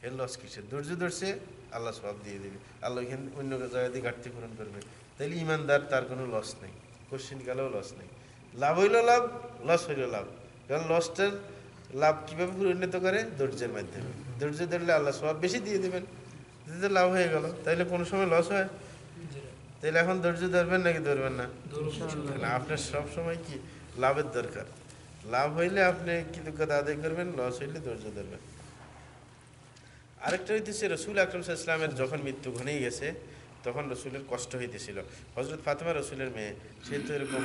হেড লস কিসের? ধৈর্য ধরছে, আল্লাহ সওয়াব দিয়ে দেবে, আল্লাহ এখানে অন্য জায়গা দিয়ে ঘাটতি পূরণ করবে। তাইলে ইমানদার, তার কোনো লস নেই, কোশ্চিন কালেও লস নেই। লাভ হইল লাভ, লস হইল লাভ। কারণ লসটার লাভ কীভাবে পরিণত করে? ধৈর্যের মাধ্যমে। ধৈর্য ধরলে আল্লাহ সওয়াব বেশি দিয়ে দেবেন, যদি লাভ হয়ে গেল। তাইলে কোনো সময় লস হয়? তাইলে এখন ধৈর্য ধরবেন নাকি ধরবেন না? আপনার সব সময় কি লাভের দরকার। লাভ হইলে আপনি কৃতজ্ঞতা আদায় করবেন, লস হইলে ধৈর্য ধরবেন। আরেকটা হইতেছে রসুল আকরাম সাল্লাল্লাহু আলাইহি ওয়াসাল্লামের যখন মৃত্যু ঘনেই গেছে, তখন রসুলের কষ্ট হইতেছিল। হযরত ফাতেমা রসুলের মেয়ে, সে তো এরকম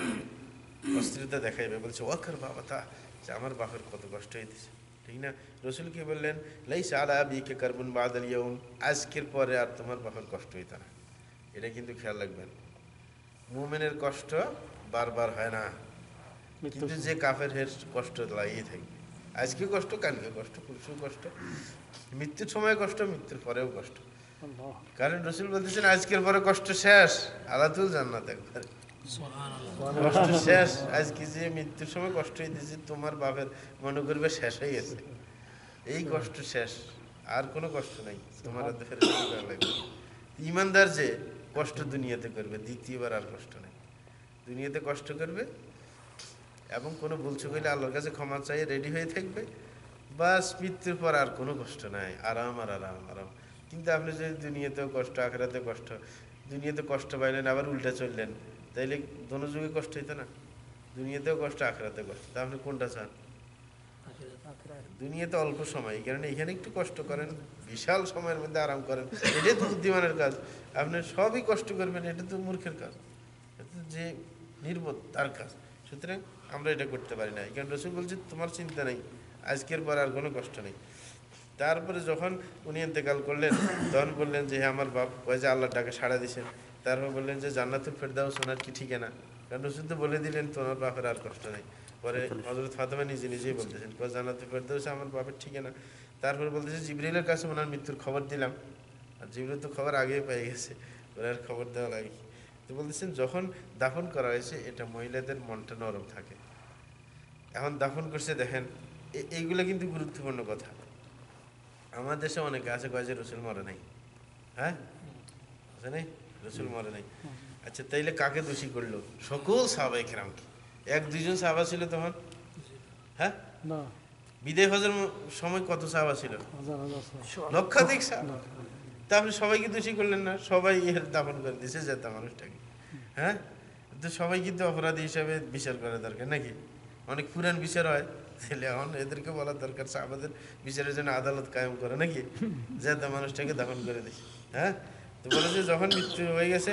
অস্থিরতা দেখাইবে, বলছে ওয়াকার বাবা তা, যে আমার বাপের কত কষ্ট হইতেছে, ঠিক না? রসুল কি বললেন? লাইসা আলা আবিকা কারবুন বাদাল ইয়াউম, আজকের পরে আর তোমার বাপের কষ্ট হইত না। এটা কিন্তু খেয়াল রাখবেন, মুমিনের কষ্ট বারবার হয় না, কিন্তু যে কাফের হের কষ্ট লাগিয়ে থাকবে। আজকে কষ্ট, কালকে কষ্ট, পরশু কষ্ট, মৃত্যুর সময় কষ্ট, মৃত্যুর পরেও কষ্ট। কারণ রসুল বলতেছেন আজকের পরে কষ্ট শেষ, আলাতুল জান্নাত একবার কষ্ট শেষ। আজকে যে মৃত্যুর সময় কষ্ট হইতেছে, তোমার বাপের মনে করবে শেষ হয়ে গেছে, এই কষ্ট শেষ, আর কোনো কষ্ট নাই তোমার। ইমানদার যে কষ্ট দুনিয়াতে করবে, দ্বিতীয়বার আর কষ্ট নেই। দুনিয়াতে কষ্ট করবে এবং কোনো ভুল চুক হইলে আল্লাহর কাছে ক্ষমা চাই রেডি হয়ে থাকবে, বাস মৃত্যুর পর আর কোনো কষ্ট নাই, আরাম আর আরাম আরাম। কিন্তু আপনি যদি দুনিয়াতেও কষ্ট, আখিরাতেও কষ্ট, দুনিয়াতে কষ্ট পাইলেন আবার উল্টা চললেন, তাইলে দোনো যুগে কষ্ট হইতো না? দুনিয়াতেও কষ্ট, আখিরাতেও কষ্ট, তা আপনি কোনটা চান? দুনিয়াতে অল্প সময়, এই কারণে এখানে একটু কষ্ট করেন, বিশাল সময়ের মধ্যে আরাম করেন, এটাই তো বুদ্ধিমানের কাজ। আপনি সবই কষ্ট করবেন, এটা তো মূর্খের কাজ, এটা যে নির্বোধ তার কাজ। সুতরাং আমরা এটা করতে পারি না। কারণ রসুল বলছে তোমার চিন্তা নেই, আজকের পর আর কোনো কষ্ট নেই। তারপরে যখন উনি ইন্তেকাল করলেন, তখন বললেন যে হ্যাঁ আমার বাপ, ওই যে আল্লাহর ডাকে সাড়া দিয়েছেন। তারপর বললেন যে জান্নাতুল ফেরদাউস ওনার কি ঠিকানা? কারণ রসুল তো বলে দিলেন তোমার বাপের আর কষ্ট নেই। পরে হযরত ফাতেমা নিজে নিজেই বলতেছেন জান্নাতুল ফেরদাউস আমার বাপের ঠিকানা। তারপরে বলতেছে জিবরিলের কাছে ওনার মৃত্যুর খবর দিলাম, আর জিবরিল তো খবর আগেই পেয়ে গেছে, ওনার খবর দেওয়া লাগে। তো বলতেছেন যখন দাফন করা হয়েছে, এটা মহিলাদের মনটা নরম থাকে। এখন দাফন করছে, দেখেন এইগুলো কিন্তু গুরুত্বপূর্ণ কথা। আমার দেশে অনেকে আছে কয় যে রসুল মরে নাই। হ্যাঁ আছে নাই? রসুল মরে নাই। আচ্ছা তাইলে কাকে দোষী করলো? সকল সাহাবায়ে কেরামকে। এক দুইজন সাহাবা ছিল তখন? হ্যাঁ, বিদায় হজের সময় কত সাহাবা ছিল? লক্ষাধিক সাহাবা। তা আপনি সবাইকে দোষী করলেন না? সবাই এর দাফন করে দিয়েছে যেত মানুষটাকে। হ্যাঁ, তো সবাই কিন্তু অপরাধী হিসাবে বিচার করা দরকার নাকি? অনেক পুরান বিচার হয়, তাহলে এখন এদেরকে বলার দরকার সাহাবাদের বিচারের জন্য আদালত কায়েম করে নাকি, যেত মানুষটাকে দাফন করে দিয়েছে। হ্যাঁ, তো বলে যে যখন মৃত্যু হয়ে গেছে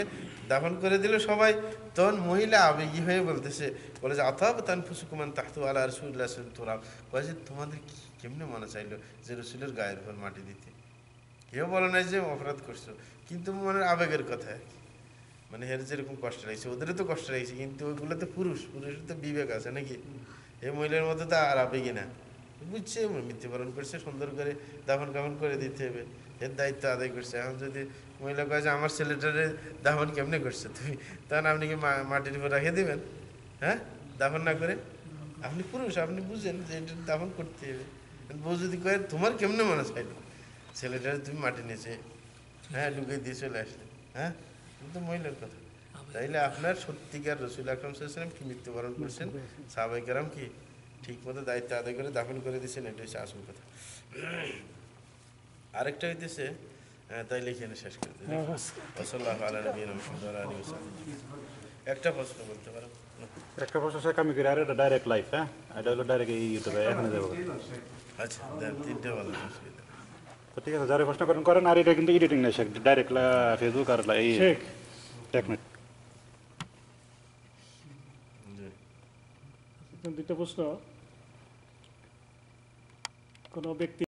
দাফন করে দিল সবাই, তখন মহিলা আবেগী হয়ে বলতেছে, বলে যে আতাব তানফুসুকুমান তাহতু আলা রাসূলিল্লাহ সাল্লাল্লাহু আলাইহি ওয়াসাল্লাম, কয় যে তোমাদের কেমনে মনে চাইলো যে রসুলের গায়ের উপর মাটি দিতে? কেউ বলে নাই যে অপরাধ করছো, কিন্তু মনের আবেগের কথা আর কি। মানে এর যেরকম কষ্ট লাগছে, ওদেরও তো কষ্ট লাগছে, কিন্তু ওইগুলো তো পুরুষের তো বিবেক আছে নাকি? এই মহিলার মধ্যে তো আর আবেগই না, বুঝছে মৃত্যুবরণ করছে, সুন্দর করে দাফন কাফন করে দিতে হবে, এর দায়িত্ব আদায় করছে। এখন যদি মহিলা কয় যে আমার ছেলেটারে দাফন কেমনে করছে তুমি, তখন আপনি কি মাটির উপর রেখে দেবেন? হ্যাঁ, দাফন না করে? আপনি পুরুষ, আপনি বুঝেন যে এটা দাফন করতে হবে। বউ যদি কয় তোমার কেমনে মনে চাইলো ছেলেটারে তুমি মাটি নিয়েছে, হ্যাঁ ঢুকে দিয়ে চলে আসলে, হ্যাঁ কিন্তু মহিলার কথা। তাইলে আপনার সত্যিকার রসুল আকরাম সাল্লাল্লাহু আলাইহি ওয়াসাল্লাম কি মৃত্যুবরণ করছেন, সাহাবায়ে কেরাম কি ঠিক মতো দায়িত্ব আদায় করে দাফন করে দিয়েছেন, এটা হচ্ছে আসল কথা। আরেকটা হইতেছে, তাই লিখে এনে শেষ করে দিন। ওয়াসাল্লাহু আলা নবিয়িনা মুহাম্মদ ওয়া আলা আলিহি ওয়াসাহবিহি। একটা প্রশ্ন বলতে পারো? একটা প্রশ্ন শেখ আমি করি, আর এটা ডাইরেক্ট লাইভ, হ্যাঁ, এটা হলো ডাইরেক্ট এই ইউটিউবে এখানে যাবো। আচ্ছা দেন, তিনটে বলো, অসুবিধা নেই। তো ঠিক আছে, যারা প্রশ্ন করেন করেন, আর এটা কিন্তু এডিটিং নেই শেখ, ডাইরেক্ট ফেসবুক আর এই শেখ এক মিনিট। জি। দুইটা প্রশ্ন। কোনো ব্যক্তি